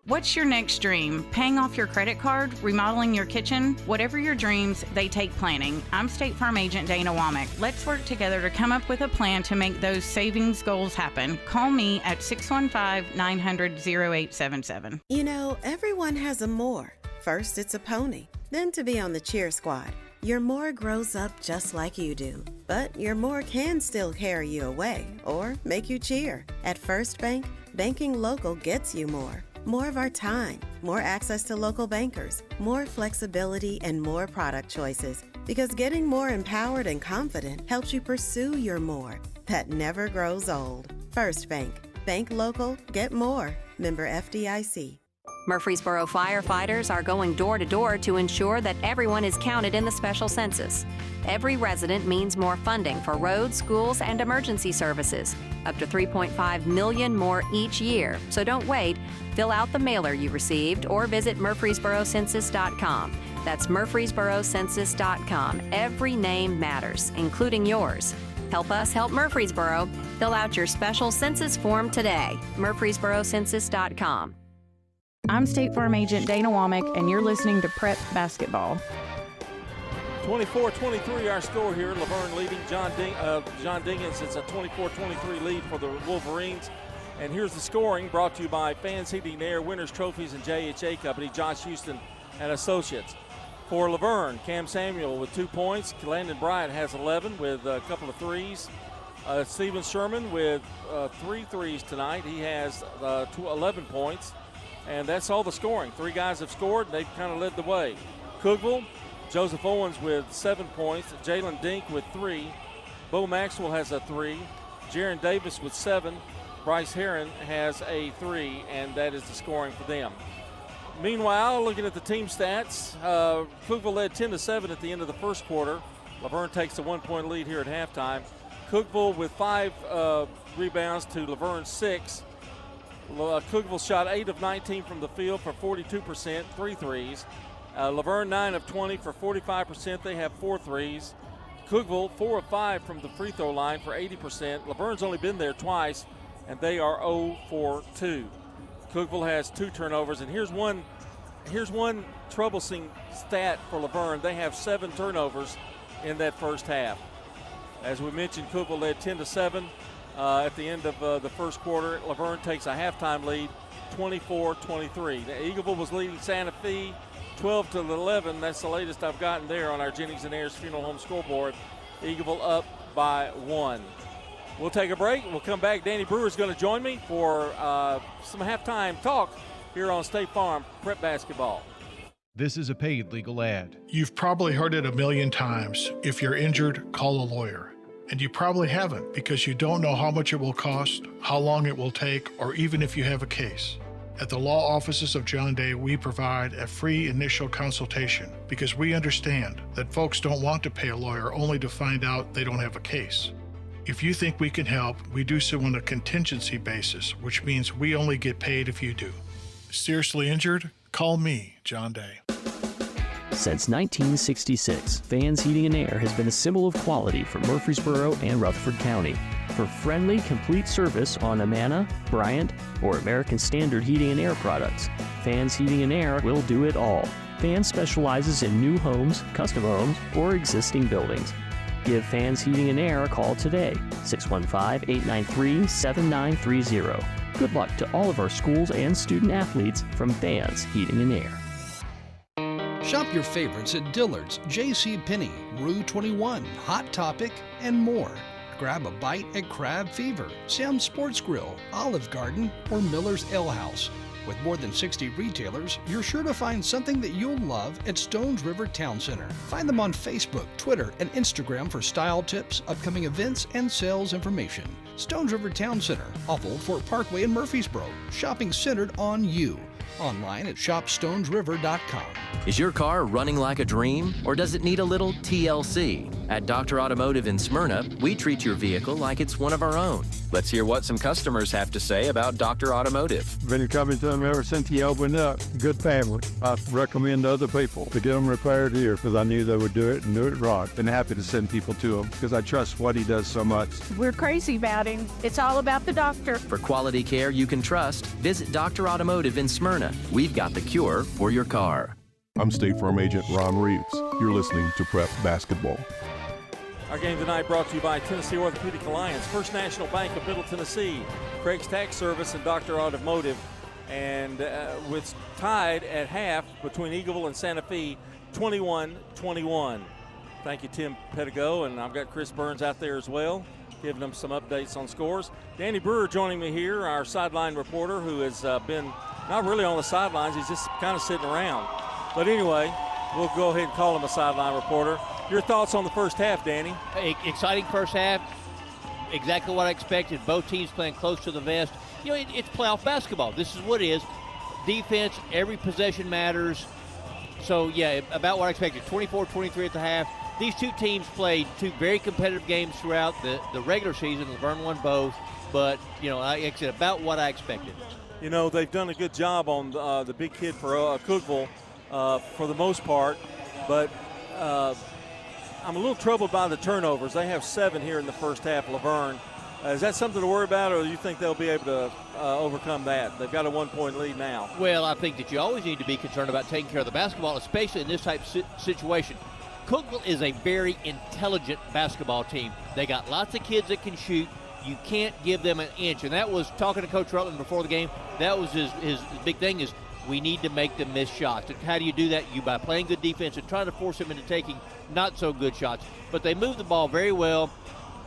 What's your next dream? Paying off your credit card? Remodeling your kitchen? Whatever your dreams, they take planning. I'm State Farm Agent Dana Womack. Let's work together to come up with a plan to make those savings goals happen. Call me at 615-900-0877. You know, everyone has a more. First, it's a pony. Then to be on the cheer squad. Your more grows up just like you do. But your more can still carry you away or make you cheer. At First Bank, banking local gets you more. More of our time, more access to local bankers, more flexibility, and more product choices. Because getting more empowered and confident helps you pursue your more. That never grows old. First Bank. Bank local, get more. Member FDIC. Murfreesboro firefighters are going door to door to ensure that everyone is counted in the special census. Every resident means more funding for roads, schools, and emergency services. Up to $3.5 million more each year. So don't wait. Fill out the mailer you received or visit murfreesborocensus.com. That's murfreesborocensus.com. Every name matters, including yours. Help us help Murfreesboro. Fill out your special census form today. murfreesborocensus.com. I'm State Farm Agent Dana Womack, and you're listening to Prep Basketball. 24-23 our score here. Laverne leading John Dinkins. It's a 24-23 lead for the Wolverines. And here's the scoring brought to you by Fans Heating and Air, Winners Trophies, and JHA Company, Josh Houston and Associates. For Laverne, Cam Samuel with 2 points. Landon Bryant has 11 with a couple of threes. Steven Sherman with 3 threes tonight. He has 11 points. And that's all the scoring. 3 guys have scored, and they've kind of led the way. Cookeville, Joseph Owens with 7 points. Jalen Dink with 3. Bo Maxwell has a 3. Jaron Davis with 7. Bryce Heron has a 3, and that is the scoring for them. Meanwhile, looking at the team stats, Cookeville led 10-7 at the end of the first quarter. Laverne takes a 1-point lead here at halftime. Cookeville with 5 rebounds to Laverne's 6. Cookeville shot 8 of 19 from the field for 42%, 3 threes. Laverne 9 of 20 for 45%. They have 4 threes. Cookeville 4 of 5 from the free throw line for 80%. Laverne's only been there twice, and they are 0 for 2. Cookeville has 2 turnovers, and here's one troublesome stat for Laverne. They have 7 turnovers in that first half. As we mentioned, Cookeville led 10-7. At the end of the first quarter, Laverne takes a halftime lead, 24-23. Eagleville was leading Santa Fe 12-11. That's the latest I've gotten there on our Jennings and Ayers Funeral Home scoreboard. Eagleville up by 1. We'll take a break. We'll come back. Danny Brewer's going to join me for some halftime talk here on State Farm Prep Basketball. This is a paid legal ad. You've probably heard it a million times. If you're injured, call a lawyer. And you probably haven't because you don't know how much it will cost, how long it will take, or even if you have a case. At the law offices of John Day, we provide a free initial consultation because we understand that folks don't want to pay a lawyer only to find out they don't have a case. If you think we can help, we do so on a contingency basis, which means we only get paid if you do. Seriously injured? Call me, John Day. Since 1966, Fans Heating and Air has been a symbol of quality for Murfreesboro and Rutherford County. For friendly, complete service on Amana, Bryant, or American Standard Heating and Air products, Fans Heating and Air will do it all. Fans specializes in new homes, custom homes, or existing buildings. Give Fans Heating and Air a call today, 615-893-7930. Good luck to all of our schools and student athletes from Fans Heating and Air. Shop your favorites at Dillard's, J.C. Penney, Rue 21, Hot Topic, and more. Grab a bite at Crab Fever, Sam's Sports Grill, Olive Garden, or Miller's Ale House. With more than 60 retailers, you're sure to find something that you'll love at Stones River Town Center. Find them on Facebook, Twitter, and Instagram for style tips, upcoming events, and sales information. Stones River Town Center, off Old Fort Parkway in Murfreesboro. Shopping centered on you. Online at shopstonesriver.com. Is your car running like a dream, or does it need a little TLC? At Dr. Automotive in Smyrna, we treat your vehicle like it's one of our own. Let's hear what some customers have to say about Dr. Automotive. Been coming to them ever since he opened up. Good family. I recommend to other people to get them repaired here because I knew they would do it and do it right. Been happy to send people to him because I trust what he does so much. We're crazy about him. It's all about the doctor. For quality care you can trust, visit Dr. Automotive in Smyrna. We've got the cure for your car. I'm State Farm Agent Ron Reeves. You're listening to Prep Basketball. Our game tonight brought to you by Tennessee Orthopedic Alliance, First National Bank of Middle Tennessee, Craig's Tax Service, and Dr. Automotive. And with tied at half between Eagleville and Santa Fe, 21-21. Thank you, Tim Pettigo, and I've got Chris Burns out there as well, giving them some updates on scores. Danny Brewer joining me here, our sideline reporter, who has been not really on the sidelines. He's just kind of sitting around. But anyway, we'll go ahead and call him a sideline reporter. Your thoughts on the first half, Danny? Exciting first half. Exactly what I expected. Both teams playing close to the vest. You know, it's playoff basketball. This is what it is. Defense, every possession matters. So, yeah, about what I expected. 24-23 at the half. These two teams played two very competitive games throughout the regular season. Laverne won both. But, you know, like I said, about what I expected. You know, they've done a good job on the big kid for Cookeville for the most part. But I'm a little troubled by the turnovers. They have 7 here in the first half, Laverne. Is that something to worry about, or do you think they'll be able to overcome that? They've got a 1-point lead now. Well, I think that you always need to be concerned about taking care of the basketball, especially in this type of situation. Cookeville is a very intelligent basketball team. They got lots of kids that can shoot. You can't give them an inch. And that was, talking to Coach Rutland before the game, that was his big thing is we need to make them miss shots. And how do you do that? You by playing good defense and trying to force them into taking not so good shots. But they move the ball very well.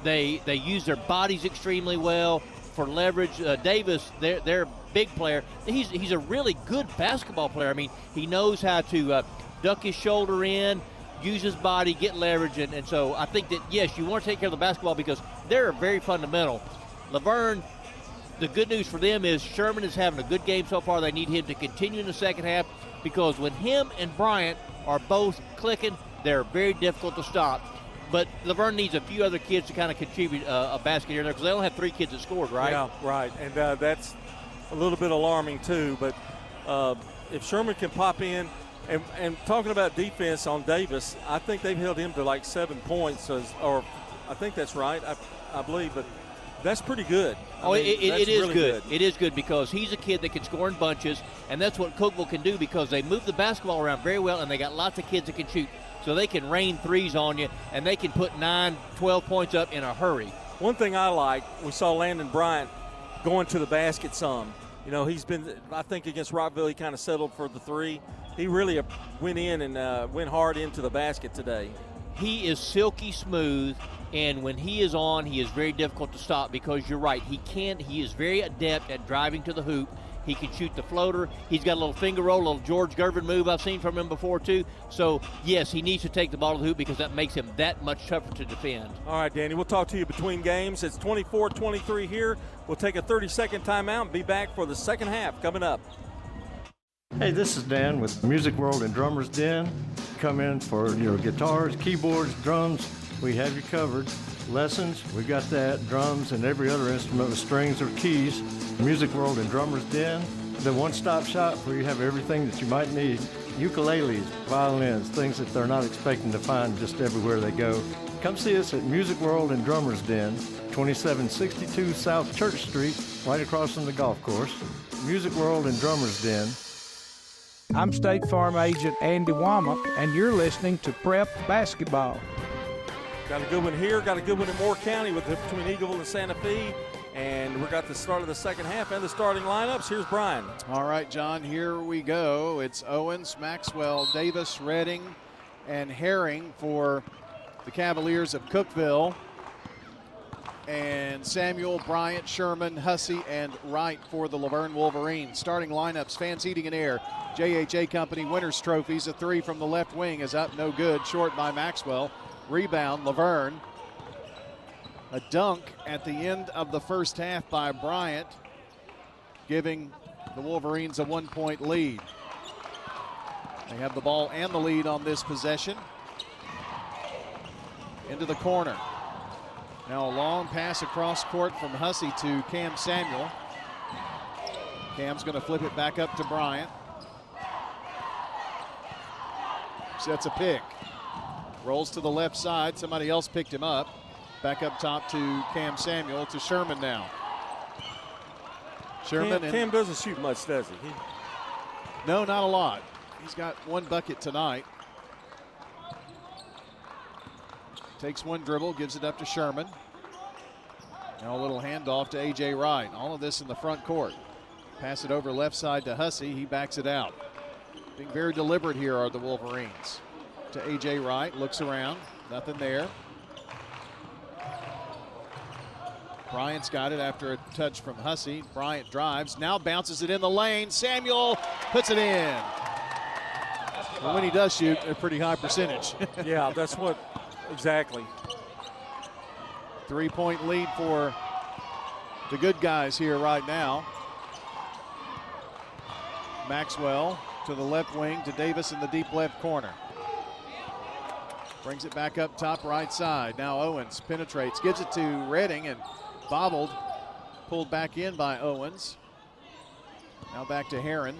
They use their bodies extremely well for leverage. Davis, their big player, he's a really good basketball player. I mean, he knows how to duck his shoulder in, use his body, get leverage. And so I think that, yes, you want to take care of the basketball because they're very fundamental. Laverne, the good news for them is Sherman is having a good game so far. They need him to continue in the second half because when him and Bryant are both clicking, they're very difficult to stop. But Laverne needs a few other kids to kind of contribute a basket here and there because they only have 3 kids that scored, right? Yeah, right. And that's a little bit alarming too. But if Sherman can pop in, and talking about defense on Davis, I think they've held him to like 7 points, or I think that's right, I believe. But that's pretty good. It is really good. It is good because he's a kid that can score in bunches, and that's what Cookeville can do because they move the basketball around very well, and they got lots of kids that can shoot. So they can rain threes on you, and they can put 9, 12 points up in a hurry. One thing I like, we saw Landon Bryant going to the basket some. You know, he's been, I think against Rockville, he kind of settled for the 3. He really went in and went hard into the basket today. He is silky smooth, and when he is on, he is very difficult to stop because you're right. He is very adept at driving to the hoop. He can shoot the floater. He's got a little finger roll, a little George Gervin move I've seen from him before too. So, yes, he needs to take the ball to the hoop because that makes him that much tougher to defend. All right, Danny, we'll talk to you between games. It's 24-23 here. We'll take a 30-second timeout and be back for the second half coming up. Hey, this is Dan with Music World and Drummers Den. Come in for your guitars, keyboards, drums. We have you covered. Lessons, we got that. Drums and every other instrument with strings or keys. Music World and Drummers Den, the one-stop shop where you have everything that you might need. Ukuleles, violins, things that they're not expecting to find just everywhere they go. Come see us at Music World and Drummers Den, 2762 South Church Street, right across from the golf course. Music World and Drummers Den. I'm State Farm Agent Andy Womack, and you're listening to Prep Basketball. Got a good one here, got a good one in Moore County between Eagleville and Santa Fe. And we got the start of the second half and the starting lineups. Here's Brian. All right, John, here we go. It's Owens, Maxwell, Davis, Redding, and Herring for the Cavaliers of Cookeville. and Samuel, Bryant, Sherman, Hussey, and Wright for the Laverne Wolverines. Starting lineups, Fans Heating and Air, JHA Company Winners Trophies. A three from the left wing is up, no good, short by Maxwell. Rebound, Laverne. A dunk at the end of the first half by Bryant, giving the Wolverines a 1-point lead. They have the ball and the lead on this possession. Into the corner. Now a long pass across court from Hussey to Cam Samuel. Cam's going to flip it back up to Bryant. Sets a pick. Rolls to the left side. Somebody else picked him up. Back up top to Cam Samuel, to Sherman now. Sherman Cam doesn't shoot much, does he? No, not a lot. He's got one bucket tonight. Takes one dribble, gives it up to Sherman. Now a little handoff to A.J. Wright. All of this in the front court. Pass it over left side to Hussey. He backs it out. Being very deliberate here are the Wolverines. To A.J. Wright, looks around. Nothing there. Bryant's got it after a touch from Hussey. Bryant drives, now bounces it in the lane. Samuel puts it in. And when he does shoot, a pretty high percentage. Yeah, that's what, exactly. 3-point lead for the good guys here right now. Maxwell to the left wing to Davis in the deep left corner. Brings it back up top right side. Now Owens penetrates, gives it to Redding, and bobbled, pulled back in by Owens. Now back to Heron.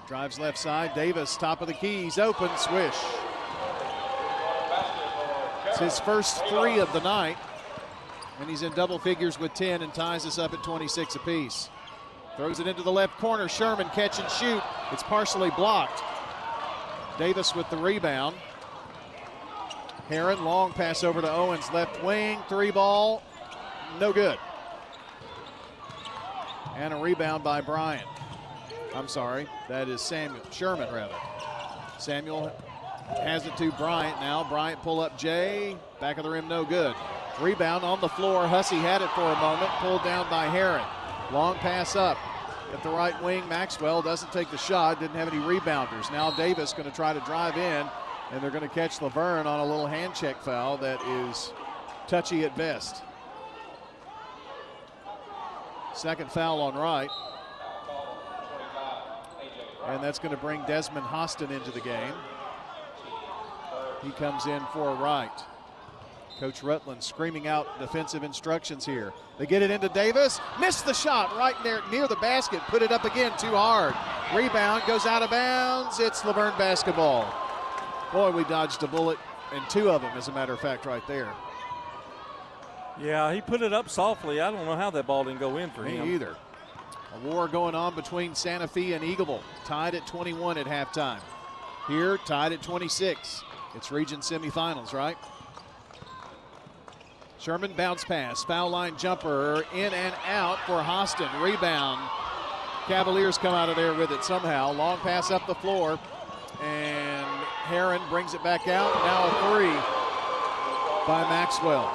Drives left side. Davis, top of the key. He's open. Swish. It's his first three of the night, and he's in double figures with 10 and ties us up at 26 apiece. Throws it into the left corner. Sherman catch and shoot. It's partially blocked. Davis with the rebound. Heron, long pass over to Owens, left wing, three ball. No good. And a rebound by Bryant. I'm sorry, that is Sherman rather. Samuel has it to Bryant now. Bryant pull up Jay, back of the rim, no good. Rebound on the floor. Hussey had it for a moment, pulled down by Heron. Long pass up at the right wing. Maxwell doesn't take the shot, didn't have any rebounders. Now Davis going to try to drive in, and they're going to catch Laverne on a little hand check foul that is touchy at best. Second foul on Wright. And that's going to bring Desmond Hostin into the game. He comes in for Wright. Coach Rutland screaming out defensive instructions here. They get it into Davis. Missed the shot right there near the basket. Put it up again too hard. Rebound goes out of bounds. It's Laverne basketball. Boy, we dodged a bullet, and two of them, as a matter of fact, right there. Yeah, he put it up softly. I don't know how that ball didn't go in for him. Me either. A war going on between Santa Fe and Eagleville. Tied at 21 at halftime. Here, tied at 26. It's region semifinals, right? Sherman bounce pass. Foul line jumper in and out for Hostin. Rebound. Cavaliers come out of there with it somehow. Long pass up the floor. And Heron brings it back out. Now a three by Maxwell.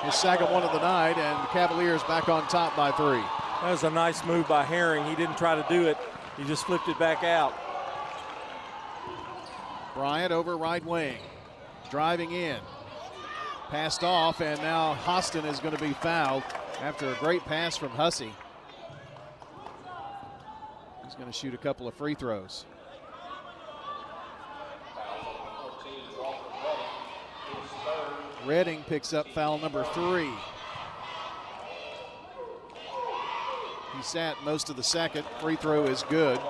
His second one of the night, and the Cavaliers back on top by three. That was a nice move by Herring. He didn't try to do it. He just flipped it back out. Bryant over right wing. Driving in. Passed off, and now Hostin is going to be fouled after a great pass from Hussey. He's going to shoot a couple of free throws. Redding picks up foul number 3. He sat most of the second. Free throw is good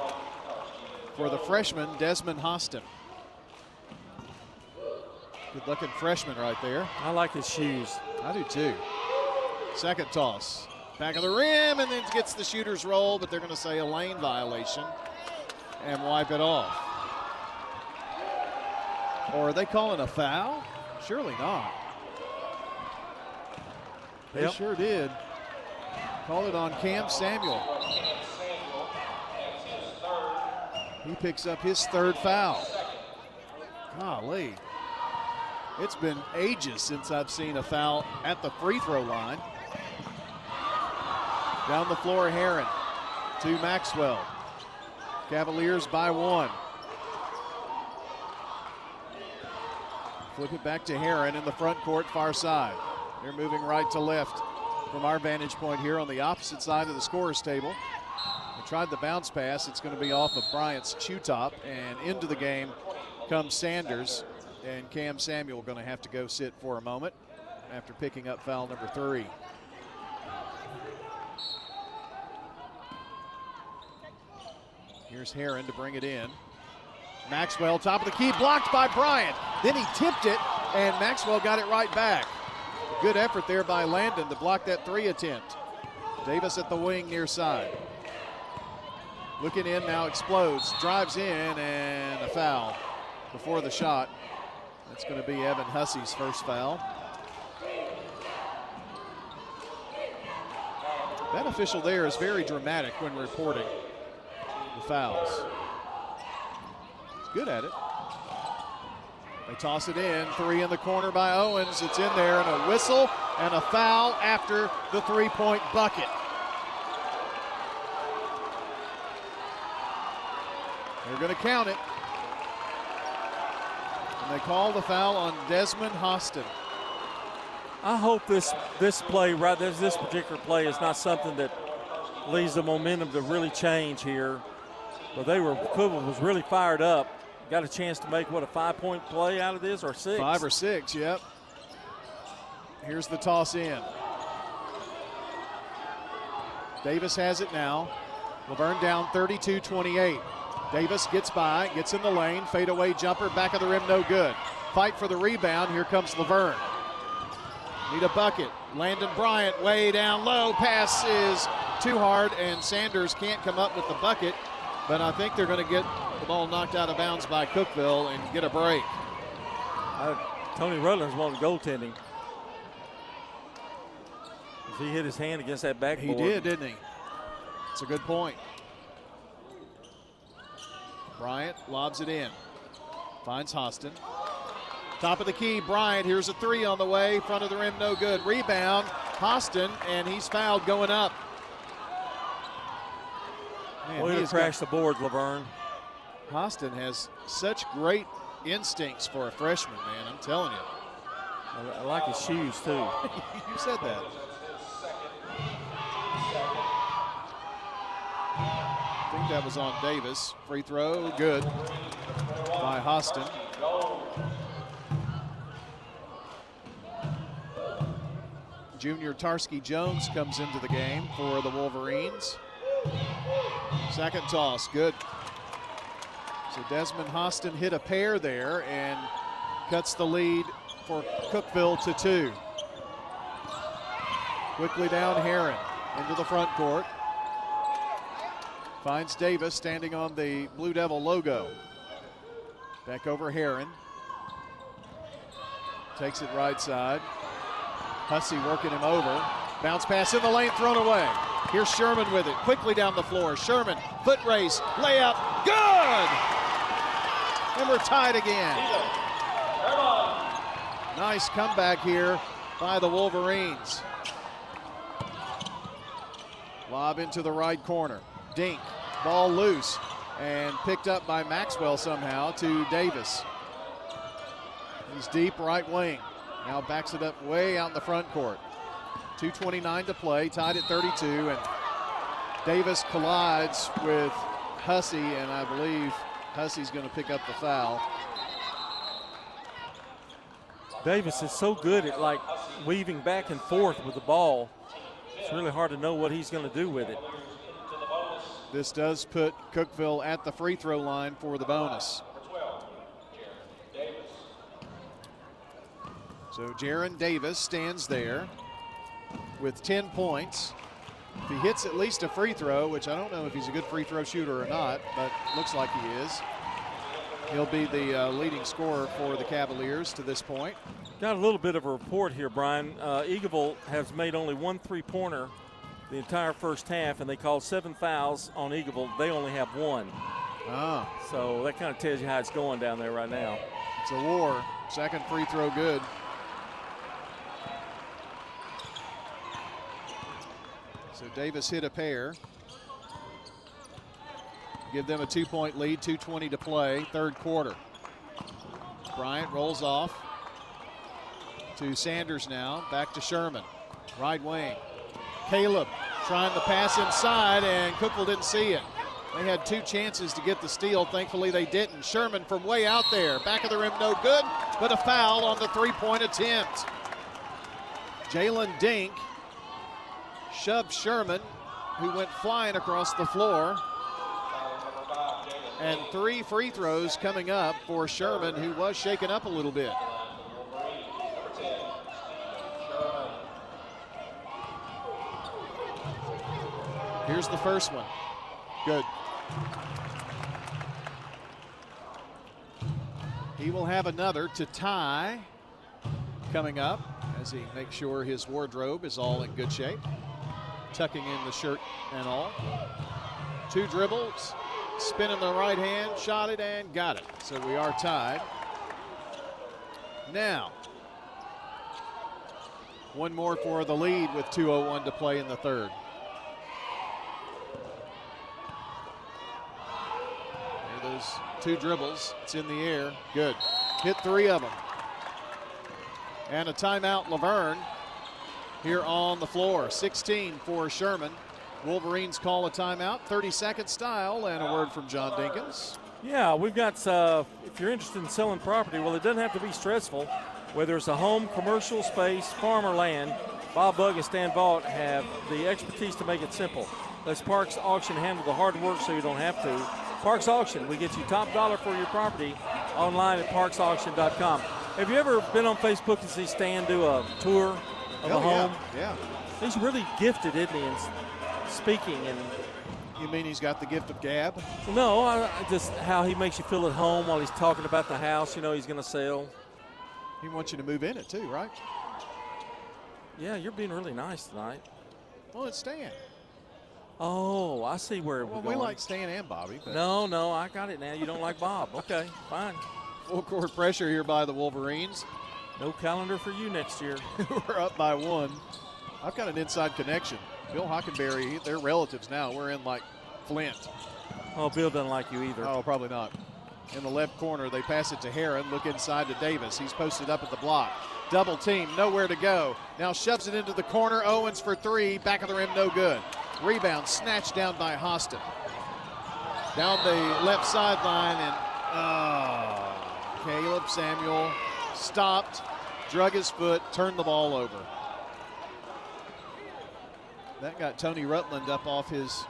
for the freshman, Desmond Hostin. Good looking freshman right there. I like his shoes. I do too. Second toss. Back of the rim, and then gets the shooter's roll, but they're going to say a lane violation and wipe it off. Or are they calling a foul? Surely not. They sure did. Called it on Cam Samuel. He picks up his third foul. Golly. It's been ages since I've seen a foul at the free throw line. Down the floor, Heron to Maxwell. Cavaliers by 1. Flip it back to Heron in the front court, far side. They're moving right to left from our vantage point here on the opposite side of the scorer's table. They tried the bounce pass. It's going to be off of Bryant's shoe top, and into the game comes Sanders. And Cam Samuel going to have to go sit for a moment after picking up foul number 3. Here's Heron to bring it in. Maxwell, top of the key, blocked by Bryant. Then he tipped it, and Maxwell got it right back. Good effort there by Landon to block that 3 attempt. Davis at the wing near side. Looking in now, explodes, drives in, and a foul before the shot. That's going to be Evan Hussey's first foul. That official there is very dramatic when reporting the fouls. He's good at it. They toss it in, 3 in the corner by Owens. It's in there, and a whistle and a foul after the 3-point bucket. They're going to count it. And they call the foul on Desmond Hostin. I hope this play, this particular play, is not something that leads the momentum to really change here. But Cookeville was really fired up. Got a chance to make, what, a 5-point play out of this, or 6? 5 or 6, yep. Here's the toss in. Davis has it now. Laverne down 32-28. Davis gets by, gets in the lane, fadeaway jumper, back of the rim, no good. Fight for the rebound, here comes Laverne. Need a bucket. Landon Bryant way down low, pass is too hard, and Sanders can't come up with the bucket, but I think they're going to get the ball knocked out of bounds by Cookeville and get a break. Tony Rutledge's wanted goaltending. He hit his hand against that backboard. He did, didn't he? It's a good point. Bryant lobs it in. Finds Hostin. Top of the key, Bryant. Here's a 3 on the way. Front of the rim, no good. Rebound, Hostin, and he's fouled going up. Man, Way to crash the board, Laverne. Hostin has such great instincts for a freshman, man. I'm telling you. I like his shoes, too. You said that. I think that was on Davis. Free throw, good by Hostin. Junior Tarski Jones comes into the game for the Wolverines. Second toss, good. So Desmond Hostin hit a pair there and cuts the lead for Cookeville to 2. Quickly down Heron into the front court. Finds Davis standing on the Blue Devil logo. Back over Heron. Takes it right side. Hussey working him over. Bounce pass in the lane, thrown away. Here's Sherman with it. Quickly down the floor. Sherman, foot race, layup, good! And we're tied again. Nice comeback here by the Wolverines. Lob into the right corner. Dink, ball loose, and picked up by Maxwell somehow to Davis. He's deep right wing. Now backs it up way out in the front court. 2:29 to play, tied at 32, and Davis collides with Hussey, and I believe Hussey's going to pick up the foul. Davis is so good at like weaving back and forth with the ball. It's really hard to know what he's going to do with it. This does put Cookeville at the free throw line for the bonus. So Jaron Davis stands there with 10 points. If he hits at least a free throw, which I don't know if he's a good free throw shooter or not, but looks like he is, he'll be the leading scorer for the Cavaliers to this point. Got a little bit of a report here, Brian. Eagleville has made only 1 3-pointer the entire first half, and they called 7 fouls on Eagleville. They only have 1. Ah. So that kind of tells you how it's going down there right now. It's a war. Second free throw good. So Davis hit a pair. Give them a 2-point lead, 2:20 to play, third quarter. Bryant rolls off to Sanders now, back to Sherman. Right wing. Caleb trying to pass inside, and Cookeville didn't see it. They had 2 chances to get the steal. Thankfully, they didn't. Sherman from way out there. Back of the rim, no good, but a foul on the 3-point attempt. Jalen Dink shoved Sherman, who went flying across the floor. And 3 free throws coming up for Sherman, who was shaken up a little bit. Here's the first one. Good. He will have another to tie coming up as he makes sure his wardrobe is all in good shape. Tucking in the shirt and all. 2 dribbles, spin in the right hand, shot it and got it. So we are tied. Now, one more for the lead with 2:01 to play in the third. Those 2 dribbles, it's in the air, good. Hit 3 of them. And a timeout, Laverne, here on the floor. 16 for Sherman. Wolverines call a timeout, 30-second style, and a word from John Dinkins. Yeah, we've got, if you're interested in selling property, well, it doesn't have to be stressful. Whether it's a home, commercial space, farm, or land, Bob Bugg and Stan Vaught have the expertise to make it simple. Let Parks Auction handle the hard work so you don't have to. Parks Auction, we get you top dollar for your property online at parksauction.com. Have you ever been on Facebook and see Stan do a tour of a home? Yeah. He's really gifted, isn't he, in speaking. And you mean he's got the gift of gab? No, just how he makes you feel at home while he's talking about the house, you know, he's going to sell. He wants you to move in it too, right? Yeah, you're being really nice tonight. Well, it's Stan. Oh, I see where well, we're going. We like Stan and Bobby. But No, I got it now. You don't like Bob. Okay, fine. Full court pressure here by the Wolverines. No calendar for you next year. We're up by 1. I've got an inside connection. Bill Hockenberry, they're relatives now. We're in like Flint. Oh, Bill doesn't like you either. Oh, probably not. In the left corner, they pass it to Heron. Look inside to Davis. He's posted up at the block. Double team, nowhere to go. Now shoves it into the corner. Owens for 3. Back of the rim, no good. Rebound snatched down by Hostin. Down the left sideline, and Caleb Samuel stopped, drug his foot, turned the ball over. That got Tony Rutland up off his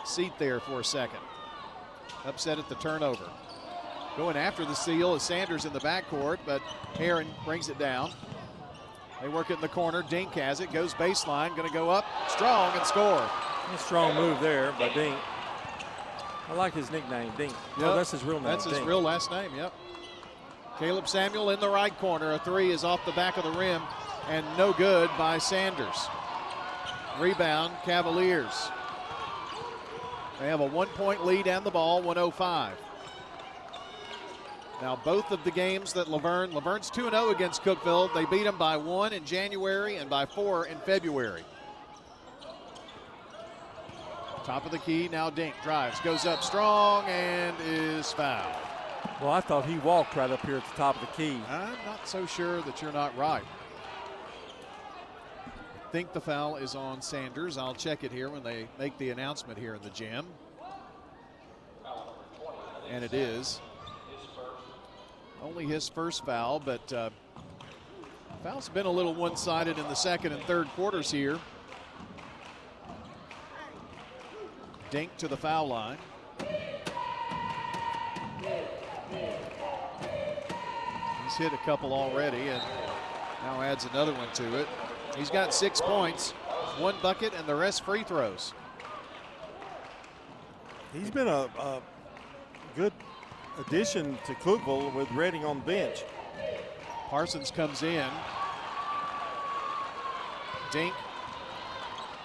seat there for a second. Upset at the turnover. Going after the steal is Sanders in the backcourt, but Heron brings it down. They work it in the corner. Dink has it, goes baseline, going to go up strong and score. A strong move there by Dink. I like his nickname, Dink. Yep. Oh, that's his real name. That's his Dink. real last name, yep. Caleb Samuel in the right corner. A 3 is off the back of the rim and no good by Sanders. Rebound, Cavaliers. They have a 1-point lead and the ball, 1:05. Now both of the games that Laverne's 2-0 against Cookeville. They beat them by 1 in January and by 4 in February. Top of the key, now Dink drives, goes up strong and is fouled. Well, I thought he walked right up here at the top of the key. I'm not so sure that you're not right. I think the foul is on Sanders. I'll check it here when they make the announcement here in the gym. And it is. Only his first foul, but foul's been a little one-sided in the second and third quarters here. Dink to the foul line. He's hit a couple already and now adds another one to it. He's got 6 points, 1 bucket, and the rest free throws. He's been a good addition to Cookeville with Redding on the bench. Parsons comes in. Dink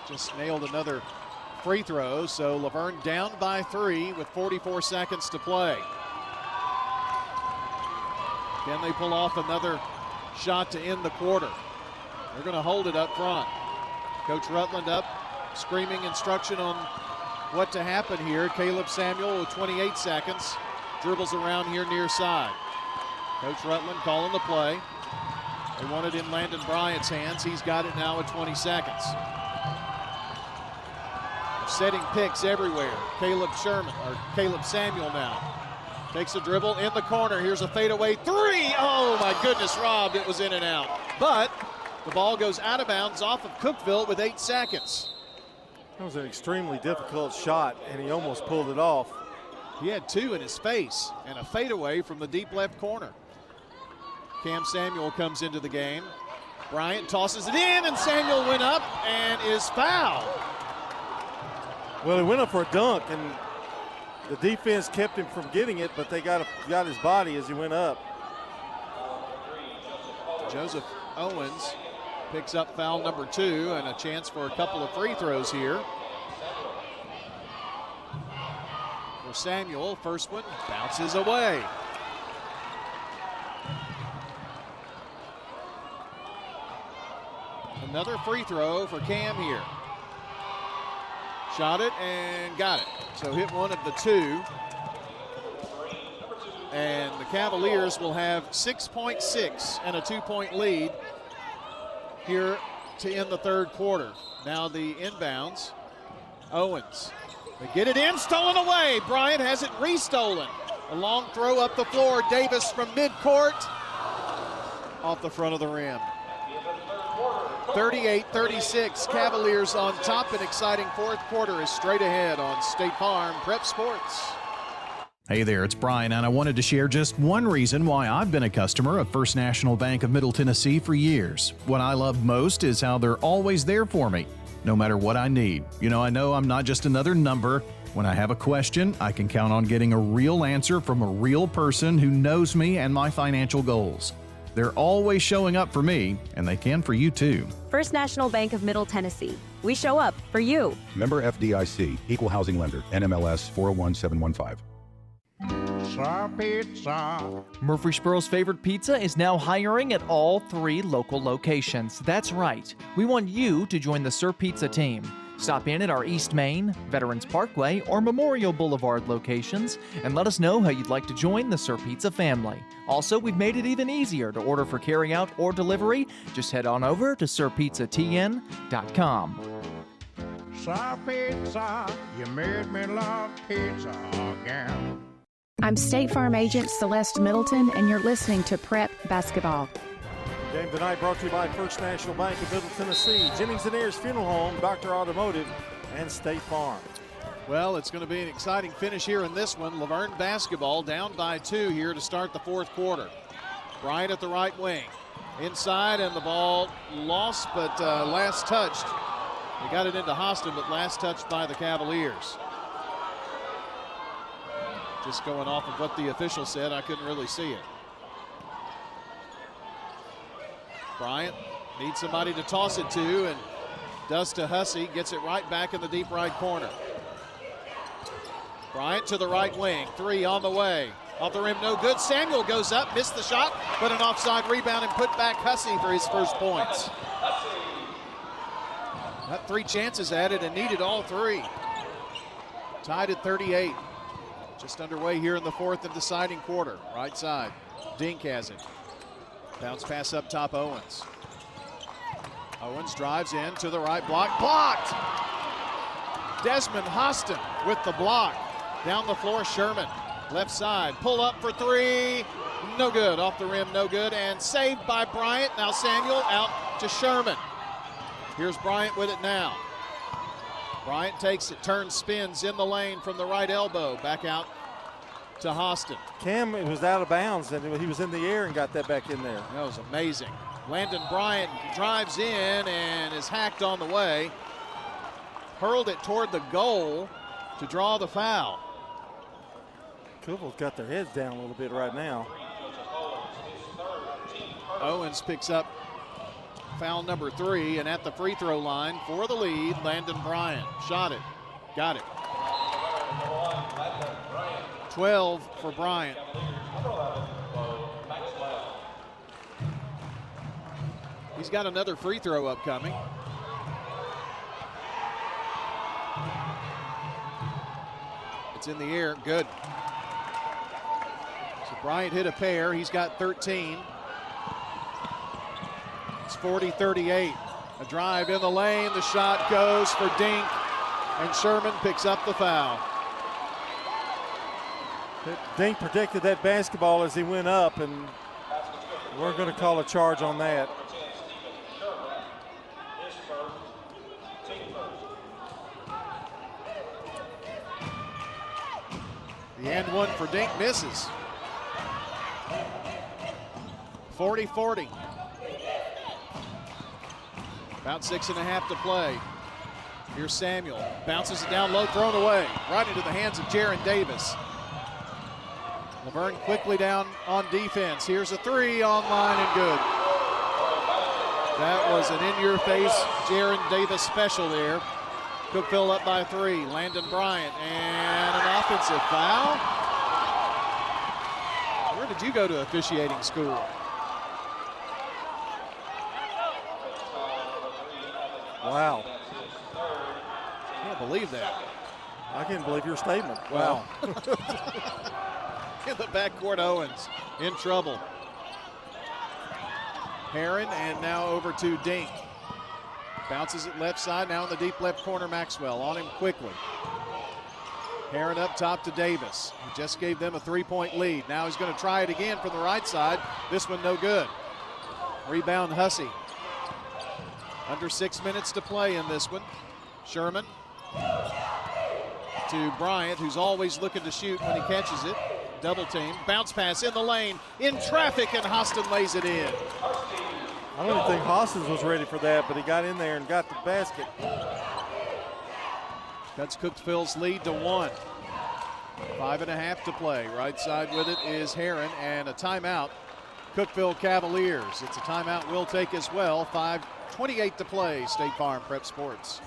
just nailed another free throw, so Laverne down by 3 with 44 seconds to play. Can they pull off another shot to end the quarter? They're going to hold it up front. Coach Rutland up, screaming instruction on what to happen here. Caleb Samuel with 28 seconds. Dribbles around here near side. Coach Rutland calling the play. They want it in Landon Bryant's hands. He's got it now at 20 seconds. Setting picks everywhere. Caleb Samuel now. Takes a dribble in the corner. Here's a fadeaway three. Oh my goodness, robbed. It was in and out. But the ball goes out of bounds off of Cookeville with 8 seconds. That was an extremely difficult shot, and he almost pulled it off. He had 2 in his face and a fadeaway from the deep left corner. Cam Samuel comes into the game. Bryant tosses it in, and Samuel went up and is fouled. Well, he went up for a dunk, and the defense kept him from getting it, but they got his body as he went up. Joseph Owens picks up foul number 2 and a chance for a couple of free throws here. For Samuel, first one bounces away. Another free throw for Cam here. Shot it and got it. So hit one of the 2. And the Cavaliers will have 6.6 and a 2-point lead here to end the third quarter. Now the inbounds. Owens. They get it in, stolen away. Bryant has it restolen. A long throw up the floor. Davis from midcourt. Off the front of the rim. 38-36, Cavaliers on top. An exciting fourth quarter is straight ahead on State Farm Prep Sports. Hey there, it's Brian, and I wanted to share just one reason why I've been a customer of First National Bank of Middle Tennessee for years. What I love most is how they're always there for me, no matter what I need. You know, I know I'm not just another number. When I have a question, I can count on getting a real answer from a real person who knows me and my financial goals. They're always showing up for me, and they can for you too. First National Bank of Middle Tennessee. We show up for you. Member FDIC, Equal Housing Lender, NMLS 401715. Sir Pizza. Murfreesboro's favorite pizza is now hiring at all 3 local locations. That's right. We want you to join the Sir Pizza team. Stop in at our East Main, Veterans Parkway, or Memorial Boulevard locations and let us know how you'd like to join the Sir Pizza family. Also, we've made it even easier to order for carryout or delivery. Just head on over to sirpizzatn.com. Sir Pizza, you made me love pizza again. I'm State Farm Agent Celeste Middleton, and you're listening to Prep Basketball. Game tonight brought to you by First National Bank of Middle Tennessee, Jennings & Ayers Funeral Home, Dr. Automotive, and State Farm. Well, it's going to be an exciting finish here in this one. Laverne basketball down by 2 here to start the fourth quarter. Bryant at the right wing. Inside, and the ball lost, but last touched. They got it into Hostin, but last touched by the Cavaliers. Just going off of what the official said, I couldn't really see it. Bryant needs somebody to toss it to, and does to Hussey. Gets it right back in the deep right corner. Bryant to the right wing. 3 on the way. Off the rim, no good. Samuel goes up, missed the shot, but an offside rebound and put back Hussey for his first points. Got 3 chances at it and needed all 3. Tied at 38. Just underway here in the fourth and deciding quarter. Right side. Dink has it. Bounce pass up top, Owens. Owens drives in to the right block. Blocked! Desmond Hostin with the block. Down the floor, Sherman. Left side, pull up for 3. No good, off the rim, no good. And saved by Bryant. Now Samuel out to Sherman. Here's Bryant with it now. Bryant takes it, turns, spins in the lane from the right elbow. Back out to Hostin. Cam was out of bounds, and he was in the air and got that back in there. That was amazing. Landon Bryant drives in and is hacked on the way. Hurled it toward the goal to draw the foul. Cookeville's got their heads down a little bit right now. Owens picks up foul number 3, and at the free throw line for the lead, Landon Bryant. Shot it, got it. 12 for Bryant. He's got another free throw upcoming. It's in the air, good. So Bryant hit a pair, he's got 13. It's 40-38. A drive in the lane, the shot goes for Dink, and Sherman picks up the foul. Dink protected that basketball as he went up, and we're going to call a charge on that. The and one for Dink misses. 40-40. About 6.5 to play. Here's Samuel. Bounces it down low, thrown away. Right into the hands of Jaron Davis. Laverne quickly down on defense. Here's a three, online and good. That was an in-your-face Jaron Davis special there. Cookeville up by 3. Landon Bryant, and an offensive foul. Where did you go to officiating school? Wow. Can't believe that. I can't believe your statement. Wow. In the backcourt, Owens in trouble. Heron, and now over to Dink. Bounces it left side, now in the deep left corner, Maxwell on him quickly. Heron up top to Davis. He just gave them a 3-point lead. Now he's going to try it again from the right side. This one no good. Rebound Hussey. Under 6 minutes to play in this one. Sherman to Bryant, who's always looking to shoot when he catches it. Double team, bounce pass in the lane, in traffic, and Hostin lays it in. I don't even think Hostin was ready for that, but he got in there and got the basket. Cuts Cookeville's lead to 1. 5.5 to play. Right side with it is Heron, and a timeout. Cookeville Cavaliers. It's a timeout we'll take as well. 5:28 to play. State Farm Prep Sports.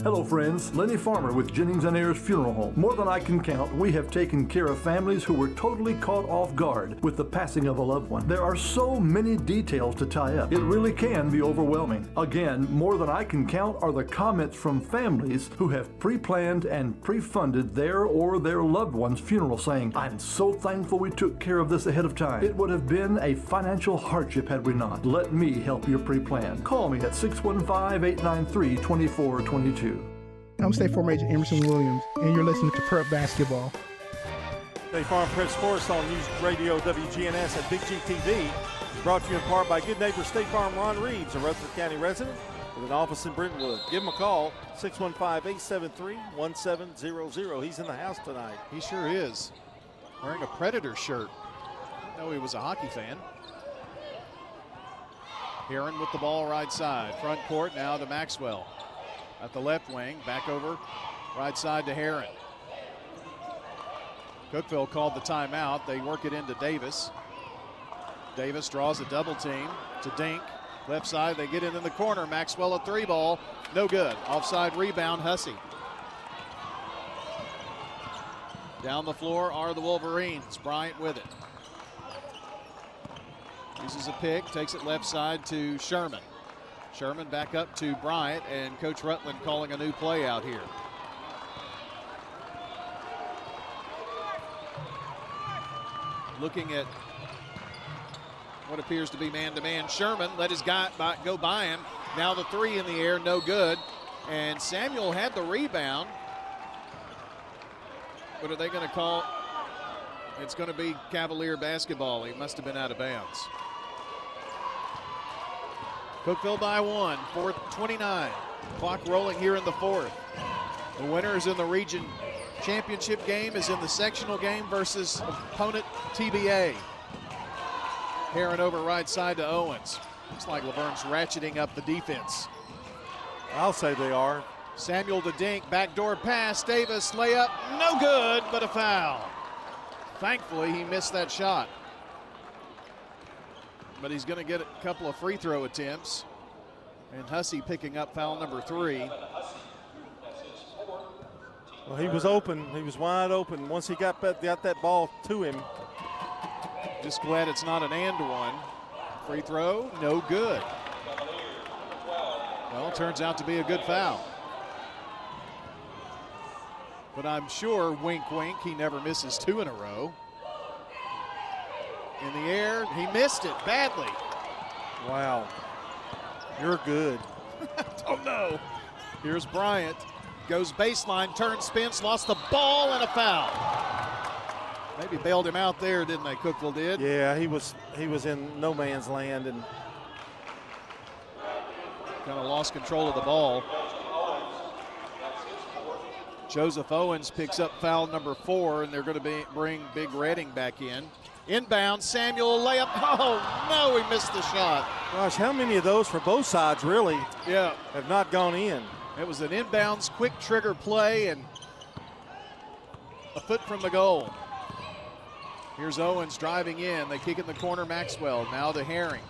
Hello friends, Lenny Farmer with Jennings & Ayers Funeral Home. More than I can count, we have taken care of families who were totally caught off guard with the passing of a loved one. There are so many details to tie up. It really can be overwhelming. Again, more than I can count are the comments from families who have pre-planned and pre-funded their or their loved one's funeral, saying, "I'm so thankful we took care of this ahead of time. It would have been a financial hardship had we not. Let me help you pre-plan. Call me at 615-893-2422. I'm State Farm Agent Emerson Williams, and you're listening to Prep Basketball. State Farm Prep Sports on News Radio WGNS and Big GTV. Brought to you in part by good neighbor State Farm Ron Reeves, a Rutherford County resident with an office in Brentwood. Give him a call, 615-873-1700. He's in the house tonight. He sure is. Wearing a Predator shirt. I know he was a hockey fan. Heron with the ball right side. Front court now to Maxwell. At the left wing, back over right side to Heron. Cookeville called the timeout. They work it into Davis. Davis draws a double team to Dink. Left side, they get it in the corner. Maxwell a 3-ball, no good. Offside rebound, Hussey. Down the floor are the Wolverines. Bryant with it. Uses a pick, takes it left side to Sherman. Sherman back up to Bryant, and Coach Rutland calling a new play out here. Looking at what appears to be man-to-man. Sherman let his guy go by him. Now the 3 in the air, no good. And Samuel had the rebound. What are they going to call? It's going to be Cavalier basketball. He must have been out of bounds. Cookeville by 1, 4:29. Clock rolling here in the 4th. The winner is in the region championship game, is in the sectional game versus opponent TBA. Heron over right side to Owens. Looks like Laverne's ratcheting up the defense. I'll say they are. Samuel to Dink, backdoor pass, Davis, layup, no good, but a foul. Thankfully, he missed that shot. But he's going to get a couple of free throw attempts. And Hussey picking up foul number 3. Well, he was open. He was wide open. Once he got that ball to him. Just glad it's not an and one. Free throw, no good. Well, turns out to be a good foul. But I'm sure, wink, wink, he never misses 2 in a row. In the air, he missed it badly. Wow. You're good. Don't know. Here's Bryant. Goes baseline, turns, spins, lost the ball, and a foul. Maybe bailed him out there, didn't they? Cookeville did. Yeah, he was in no man's land and kind of lost control of the ball. Joseph Owens picks up foul number 4, and they're going to bring Big Redding back in. Inbound, Samuel layup. Oh, no, he missed the shot. Gosh, how many of those for both sides really have not gone in? It was an inbounds quick trigger play and a foot from the goal. Here's Owens driving in. They kick in the corner, Maxwell. Now to Herring.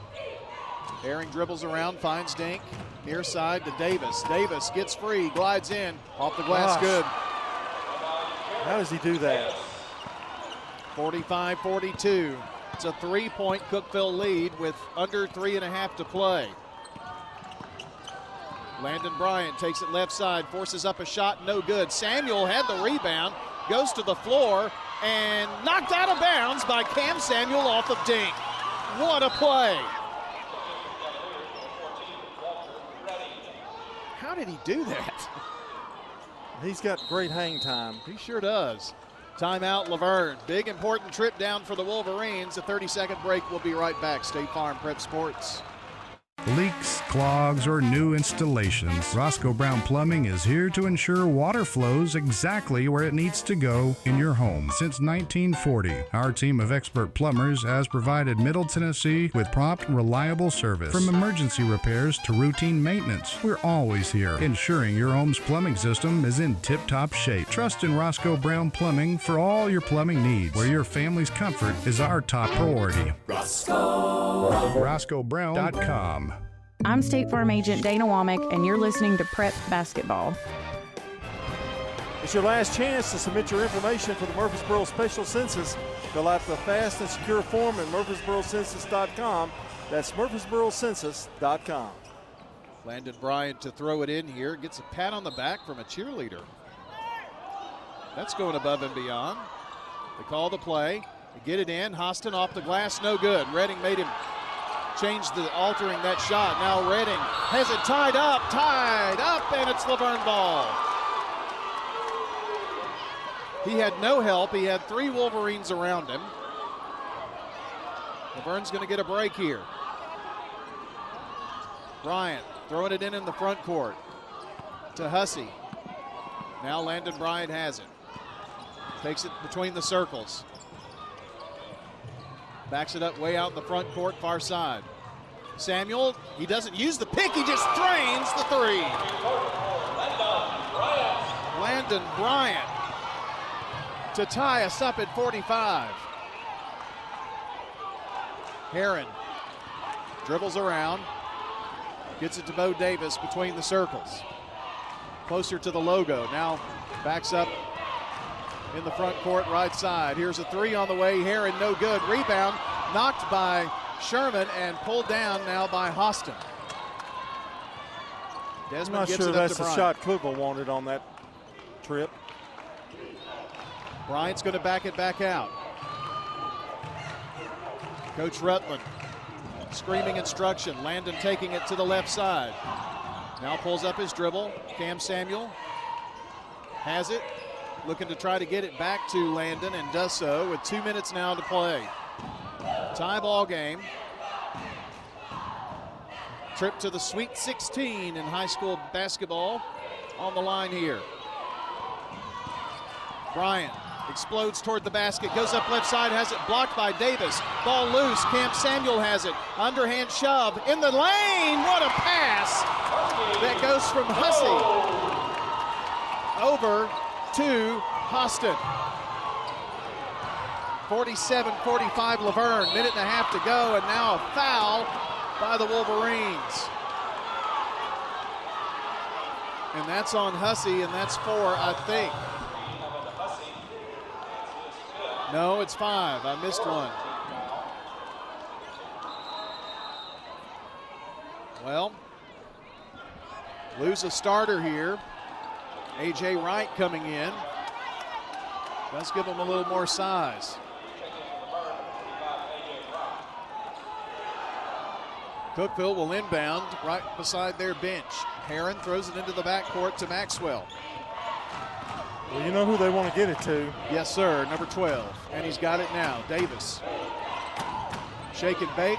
Herring dribbles around, finds Dink. Near side to Davis. Davis gets free, glides in. Off the glass, good. How does he do that? 45-42. It's a 3-point Cookeville lead with under 3.5 to play. Landon Bryant takes it left side, forces up a shot, no good. Samuel had the rebound, goes to the floor, and knocked out of bounds by Cam Samuel off of Dink. What a play. How did he do that? He's got great hang time. He sure does. Timeout, Laverne. Big important trip down for the Wolverines. A 30-second break. We'll be right back. State Farm Prep Sports. Leaks, clogs, or new installations, Roscoe Brown Plumbing is here to ensure water flows exactly where it needs to go in your home. Since 1940, our team of expert plumbers has provided Middle Tennessee with prompt, reliable service. From emergency repairs to routine maintenance, we're always here, ensuring your home's plumbing system is in tip-top shape. Trust in Roscoe Brown Plumbing for all your plumbing needs, where your family's comfort is our top priority. RoscoeBrown.com. I'm State Farm Agent Dana Womack, and you're listening to Prep Basketball. It's your last chance to submit your information for the Murfreesboro Special Census. Fill out the fast and secure form at MurfreesboroCensus.com. That's MurfreesboroCensus.com. Landon Bryant to throw it in here. Gets a pat on the back from a cheerleader. That's going above and beyond. They call the play. They get it in. Hostin off the glass, no good. Redding made him change altering that shot. Now Redding has it tied up, and it's Laverne ball. He had no help. He had 3 Wolverines around him. Laverne's going to get a break here. Bryant throwing it in the front court to Hussey. Now Landon Bryant has it. Takes it between the circles. Backs it up way out in the front court, far side. Samuel, he doesn't use the pick, he just drains the 3. Landon Bryant to tie us up at 45. Herron dribbles around, gets it to Bo Davis between the circles. Closer to the logo, now backs up in the front court, right side. Here's a 3 on the way. Herron, no good. Rebound knocked by Sherman and pulled down now by Hostin. Desmond I'm not gets sure it that's up to the Bryant. shot Cookeville wanted on that trip. Bryant's going to back it back out. Coach Rutland screaming instruction. Landon taking it to the left side. Now pulls up his dribble. Cam Samuel has it. Looking to try to get it back to Landon and does so with 2 minutes now to play. Tie ball game. Trip to the Sweet 16 in high school basketball on the line here. Bryant explodes toward the basket, goes up left side, has it blocked by Davis. Ball loose, Camp Samuel has it. Underhand shove in the lane. What a pass that goes from Hussey over to Hostin. 47-45 Laverne, minute and a half to go, and now a foul by the Wolverines. And that's on Hussey, and that's 4, I think. No, it's 5. I missed one. Well, Lose a starter here. A.J. Wright coming in. Does give them a little more size. Cookeville will inbound right beside their bench. Heron throws it into the backcourt to Maxwell. Well, you know who they want to get it to. Yes, sir, number 12. And he's got it now. Davis. Shake and bake.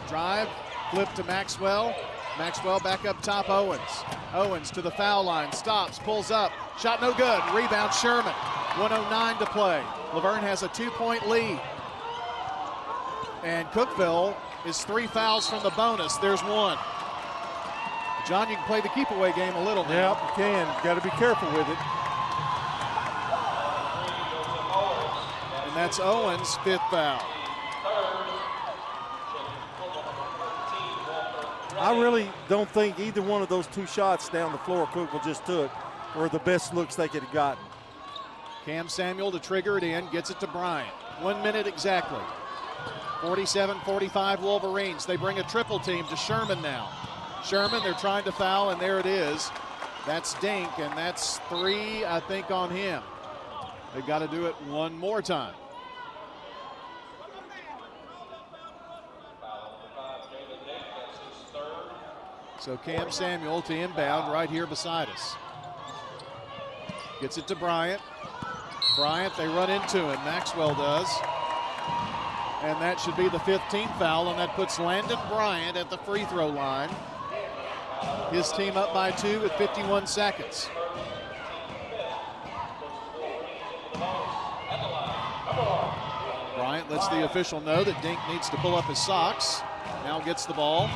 Drive. Flip to Maxwell. Maxwell back up top, Owens. Owens to the foul line. Stops. Pulls up. Shot no good. Rebound Sherman. 1:09 to play. Laverne has a 2-point lead. And Cookeville is 3 fouls from the bonus. There's one. John, you can play the keep-away game a little now. Yep, you can. Got to be careful with it. And that's Owens' 5th foul. I really don't think either one of those 2 shots down the floor Cookeville just took were the best looks they could have gotten. Cam Samuel to trigger it in, gets it to Bryant. 1 minute exactly. 47-45 Wolverines. They bring a triple team to Sherman now. Sherman, they're trying to foul, and there it is. That's Dink, and that's 3, I think, on him. They've got to do it one more time. So Cam Samuel to inbound right here beside us. Gets it to Bryant. Bryant, they run into him. Maxwell does. And that should be the 15th foul, and that puts Landon Bryant at the free throw line. His team up by 2 with 51 seconds. Bryant lets the official know that Dink needs to pull up his socks. Now gets the ball.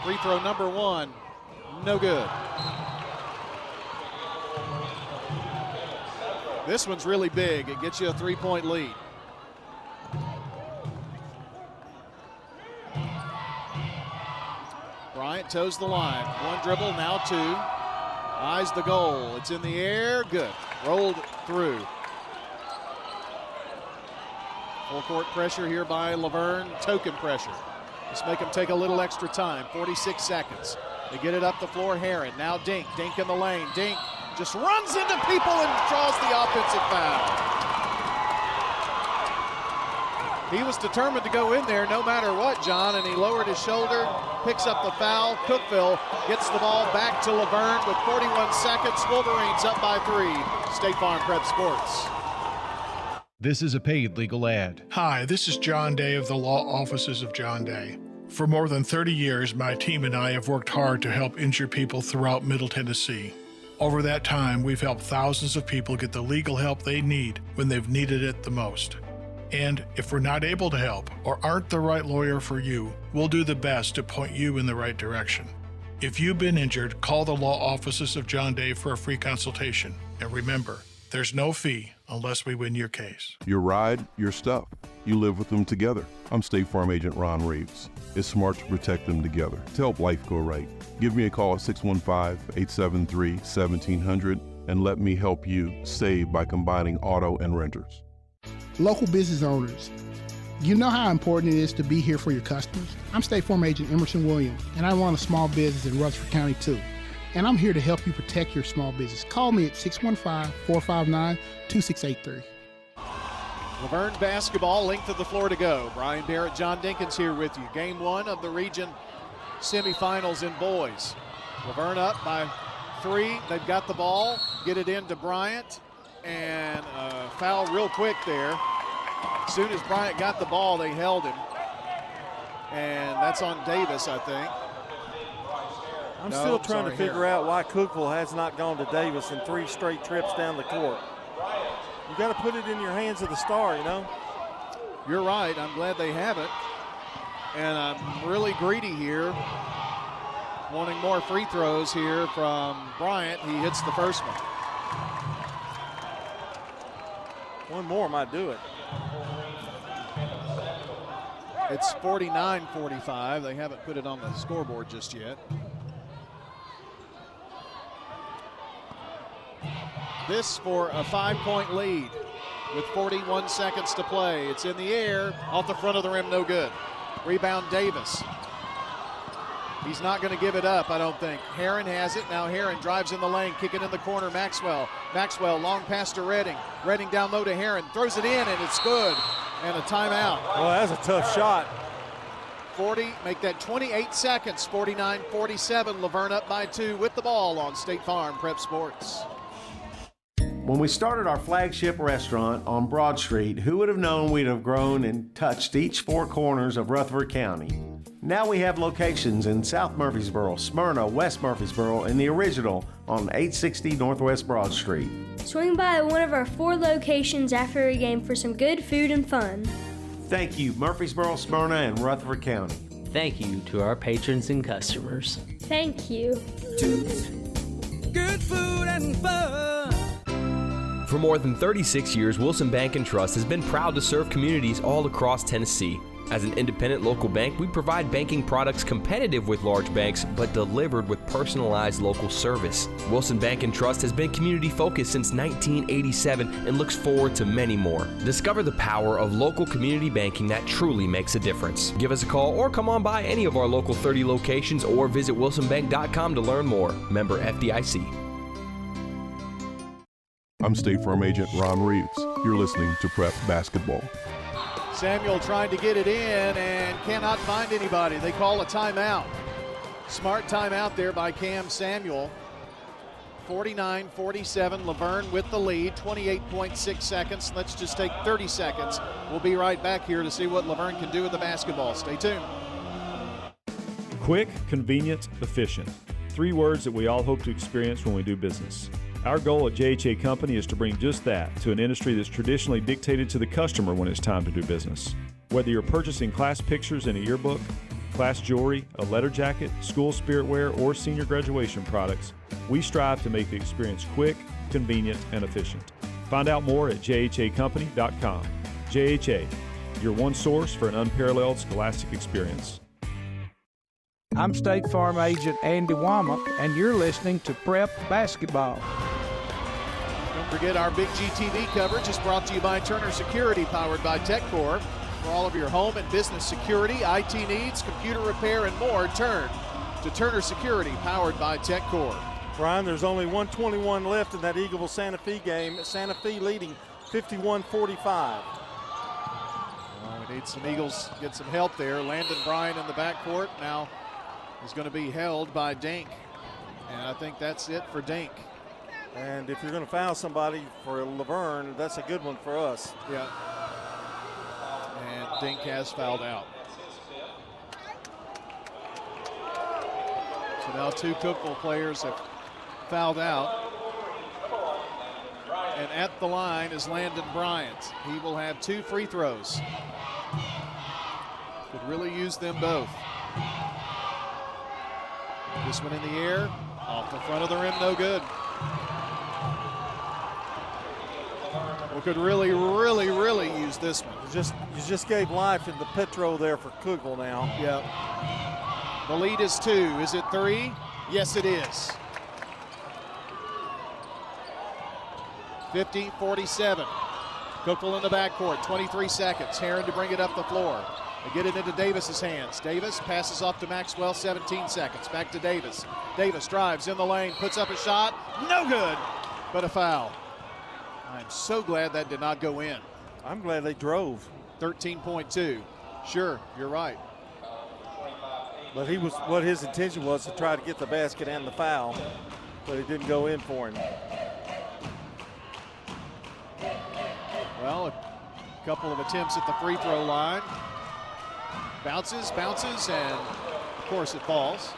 Free throw number 1, no good. This one's really big. It gets you a 3-point lead. Bryant toes the line. 1 dribble, now 2. Eyes the goal. It's in the air. Good. Rolled through. Full court pressure here by Laverne. Token pressure. Just make them take a little extra time. 46 seconds. They get it up the floor. Heron. Now Dink. Dink in the lane. Dink just runs into people and draws the offensive foul. He was determined to go in there no matter what, John, and he lowered his shoulder, picks up the foul. Cookeville gets the ball back to Laverne with 41 seconds. Wolverines up by 3. State Farm Prep Sports. This is a paid legal ad. Hi, this is John Day of the Law Offices of John Day. For more than 30 years, my team and I have worked hard to help injured people throughout Middle Tennessee. Over that time, we've helped thousands of people get the legal help they need when they've needed it the most. And if we're not able to help or aren't the right lawyer for you, we'll do the best to point you in the right direction. If you've been injured, call the Law Offices of John Day for a free consultation. And remember, there's no fee unless we win your case. Your ride, your stuff. You live with them together. I'm State Farm Agent Ron Reeves. It's smart to protect them together to help life go right. Give me a call at 615-873-1700 and let me help you save by combining auto and renters. Local business owners, you know how important it is to be here for your customers. I'm State Farm Agent Emerson Williams, and I run a small business in Rutherford County too. And I'm here to help you protect your small business. Call me at 615-459-2683. Laverne basketball, length of the floor to go. Brian Barrett, John Dinkins here with you. Game 1 of the region semifinals in boys. Laverne up by 3. They've got the ball. Get it into Bryant. And foul real quick there. As soon as Bryant got the ball, they held him. And that's on Davis, I think. I'm still trying to figure out why Cookeville has not gone to Davis in 3 straight trips down the court. You got to put it in your hands of the star, you know? You're right. I'm glad they have it. And I'm really greedy here. Wanting more free throws here from Bryant. He hits the first one. One more might do it. It's 49-45. They haven't put it on the scoreboard just yet. This for a 5-point lead with 41 seconds to play. It's in the air, off the front of the rim, no good. Rebound Davis. He's not going to give it up, I don't think. Herron has it. Now Herron drives in the lane, kicking in the corner. Maxwell, long pass to Redding. Redding down low to Herron. Throws it in, and it's good. And a timeout. Well, that's a tough shot. 40, make that 28 seconds. 49-47. Laverne up by 2 with the ball on State Farm Prep Sports. When we started our flagship restaurant on Broad Street, who would have known we'd have grown and touched each 4 corners of Rutherford County? Now we have locations in South Murfreesboro, Smyrna, West Murfreesboro, and the original on 860 Northwest Broad Street. Swing by one of our 4 locations after a game for some good food and fun. Thank you, Murfreesboro, Smyrna, and Rutherford County. Thank you to our patrons and customers. Thank you. Good food and fun. For more than 36 years, Wilson Bank & Trust has been proud to serve communities all across Tennessee. As an independent local bank, we provide banking products competitive with large banks, but delivered with personalized local service. Wilson Bank & Trust has been community-focused since 1987 and looks forward to many more. Discover the power of local community banking that truly makes a difference. Give us a call or come on by any of our local 30 locations or visit wilsonbank.com to learn more. Member FDIC. I'm State Farm Agent Ron Reeves. You're listening to Prep Basketball. Samuel trying to get it in and cannot find anybody. They call a timeout. Smart timeout there by Cam Samuel. 49-47, Laverne with the lead, 28.6 seconds. Let's just take 30 seconds. We'll be right back here to see what Laverne can do with the basketball. Stay tuned. Quick, convenient, efficient. 3 words that we all hope to experience when we do business. Our goal at JHA Company is to bring just that to an industry that's traditionally dictated to the customer when it's time to do business. Whether you're purchasing class pictures in a yearbook, class jewelry, a letter jacket, school spirit wear, or senior graduation products, we strive to make the experience quick, convenient, and efficient. Find out more at jhacompany.com. JHA, your one source for an unparalleled scholastic experience. I'm State Farm Agent Andy Womack, and you're listening to Prep Basketball. Don't forget our Big GTV coverage is brought to you by Turner Security, powered by TechCore. For all of your home and business security, IT needs, computer repair, and more, turn to Turner Security, powered by TechCore. Brian, there's only 1:21 left in that Eagleville-Santa Fe game. Santa Fe leading 51-45. We need some Eagles, get some help there. Landon Bryan in the backcourt now is going to be held by Dink. And I think that's it for Dink. And if you're going to foul somebody for Laverne, that's a good one for us. Yeah. And Dink has fouled out. So now 2 Cookeville players have fouled out. And at the line is Landon Bryant. He will have 2 free throws. Could really use them both. This one in the air, off the front of the rim, no good. We could really use this one. You just gave life in the Petro there for Cookeville now. Yep. The lead is 2. Is it 3? Yes, it is. 50-47. Cookeville in the backcourt, 23 seconds. Herron to bring it up the floor. They get it into Davis's hands. Davis passes off to Maxwell, 17 seconds. Back to Davis. Davis drives in the lane, puts up a shot. No good, but a foul. I'm so glad that did not go in. I'm glad they drove. 13.2. Sure, you're right. But what his intention was to try to get the basket and the foul, but it didn't go in for him. Well, a couple of attempts at the free throw line. Bounces, and of course it falls.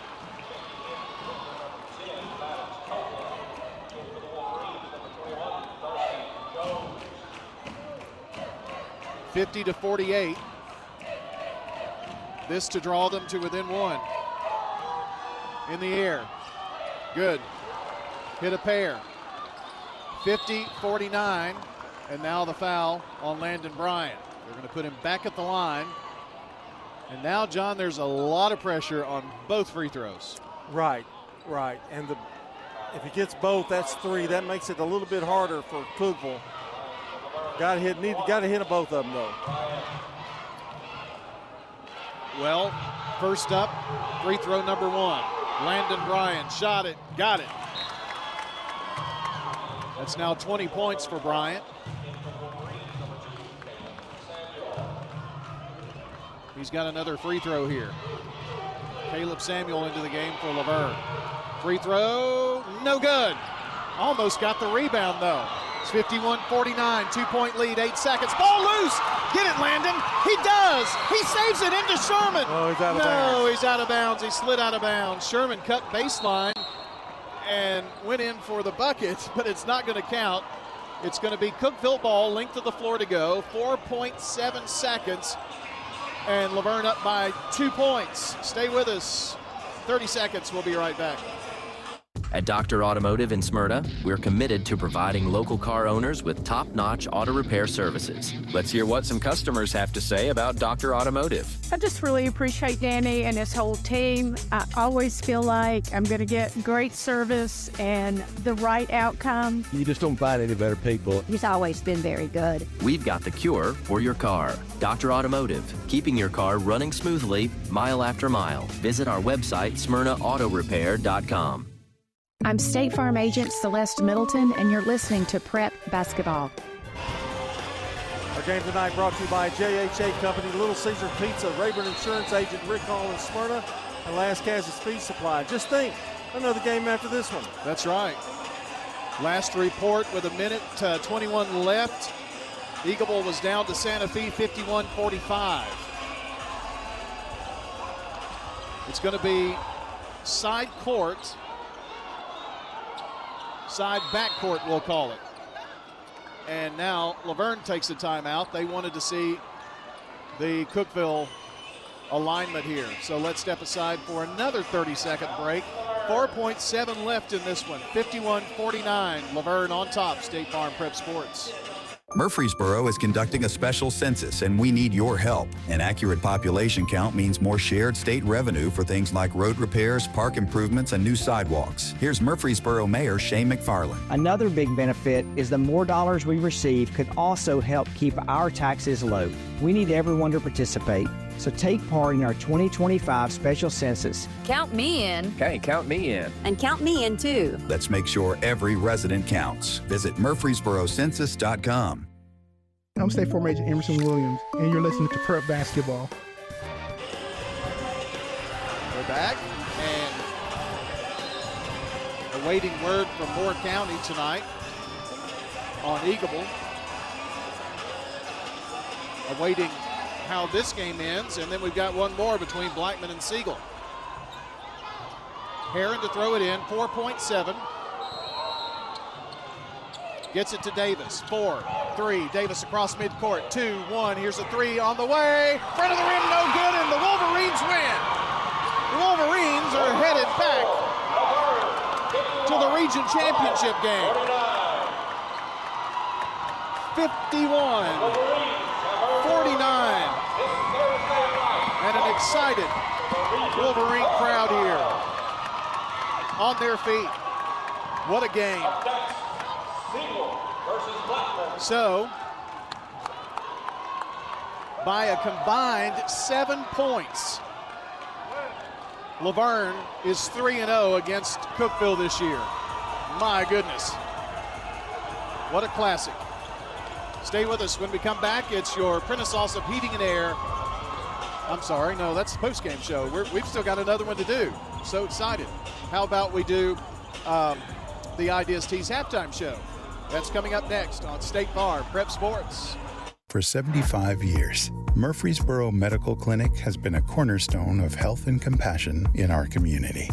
(50-48). This to draw them to within 1. In the air. Good. Hit a pair. 50-49. And now the foul on Landon Bryant. They're going to put him back at the line. And now, John, there's a lot of pressure on both free throws. Right. And if he gets both, that's 3. That makes it a little bit harder for Cookeville. Got to hit both of them, though. Well, First up, free throw number 1. Landon Bryant shot it, got it. That's now 20 points for Bryant. He's got another free throw here. Caleb Samuel into the game for Laverne. Free throw, no good. Almost got the rebound though. It's 51-49, 2-point lead, 8 seconds. Ball loose, get it Landon. He does, he saves it into Sherman. Oh, he's out of bounds. No, he's out of bounds, he slid out of bounds. Sherman cut baseline and went in for the bucket, but it's not gonna count. It's gonna be Cookeville ball, length of the floor to go, 4.7 seconds. And Laverne up by 2 points. Stay with us. 30 seconds. We'll be right back. At Dr. Automotive in Smyrna, we're committed to providing local car owners with top-notch auto repair services. Let's hear what some customers have to say about Dr. Automotive. I just really appreciate Danny and his whole team. I always feel like I'm going to get great service and the right outcome. You just don't find any better people. He's always been very good. We've got the cure for your car. Dr. Automotive, keeping your car running smoothly, mile after mile. Visit our website, SmyrnaAutoRepair.com. I'm State Farm Agent Celeste Middleton, and you're listening to Prep Basketball. Our game tonight brought to you by JHA Company, Little Caesar Pizza, Rayburn Insurance Agent Rick Hall in Smyrna, and Las Casas Feed Supply. Just think, another game after this one. That's right. Last report with a minute 21 left. Eagleville was down to Santa Fe 51-45. It's going to be side court. Side backcourt, we'll call it. And now Laverne takes a timeout. They wanted to see the Cookeville alignment here. So let's step aside for another 30-second break. 4.7 left in this one. 51-49. Laverne on top. State Farm Prep Sports. Murfreesboro is conducting a special census, and we need your help. An accurate population count means more shared state revenue for things like road repairs, park improvements, and new sidewalks. Here's Murfreesboro Mayor Shane McFarland. Another big benefit is the more dollars we receive could also help keep our taxes low. We need everyone to participate, so take part in our 2025 special census. Count me in. Okay, count me in. And count me in too. Let's make sure every resident counts. Visit MurfreesboroCensus.com. I'm State Farm Agent Emerson Williams, and you're listening to Prep Basketball. We're back, and awaiting word from Moore County tonight on Eagleville. Awaiting how this game ends, and then we've got one more between Blackman and Siegel. Herron to throw it in, 4.7. Gets it to Davis, 4-3. Davis across midcourt, 2-1. Here's a three on the way. Front of the rim, no good, and the Wolverines win. The Wolverines are headed back to the region championship game. 51-49. And an excited Wolverine crowd here on their feet. What a game. So, by a combined 7 points, Laverne is 3-0 against Cookeville this year. My goodness. What a classic. Stay with us. When we come back, it's your Prentice Alsop Heating and Air. I'm sorry, no, that's the post-game show. We've still got another one to do. So excited. How about we do the Ideas Tees halftime show? That's coming up next on State Farm Prep Sports. For 75 years, Murfreesboro Medical Clinic has been a cornerstone of health and compassion in our community.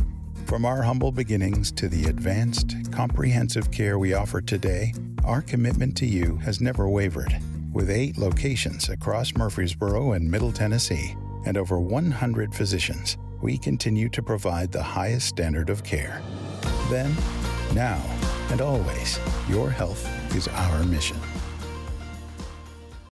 From our humble beginnings to the advanced, comprehensive care we offer today, our commitment to you has never wavered. With 8 locations across Murfreesboro and Middle Tennessee and over 100 physicians, we continue to provide the highest standard of care. Then, now, and always, your health is our mission.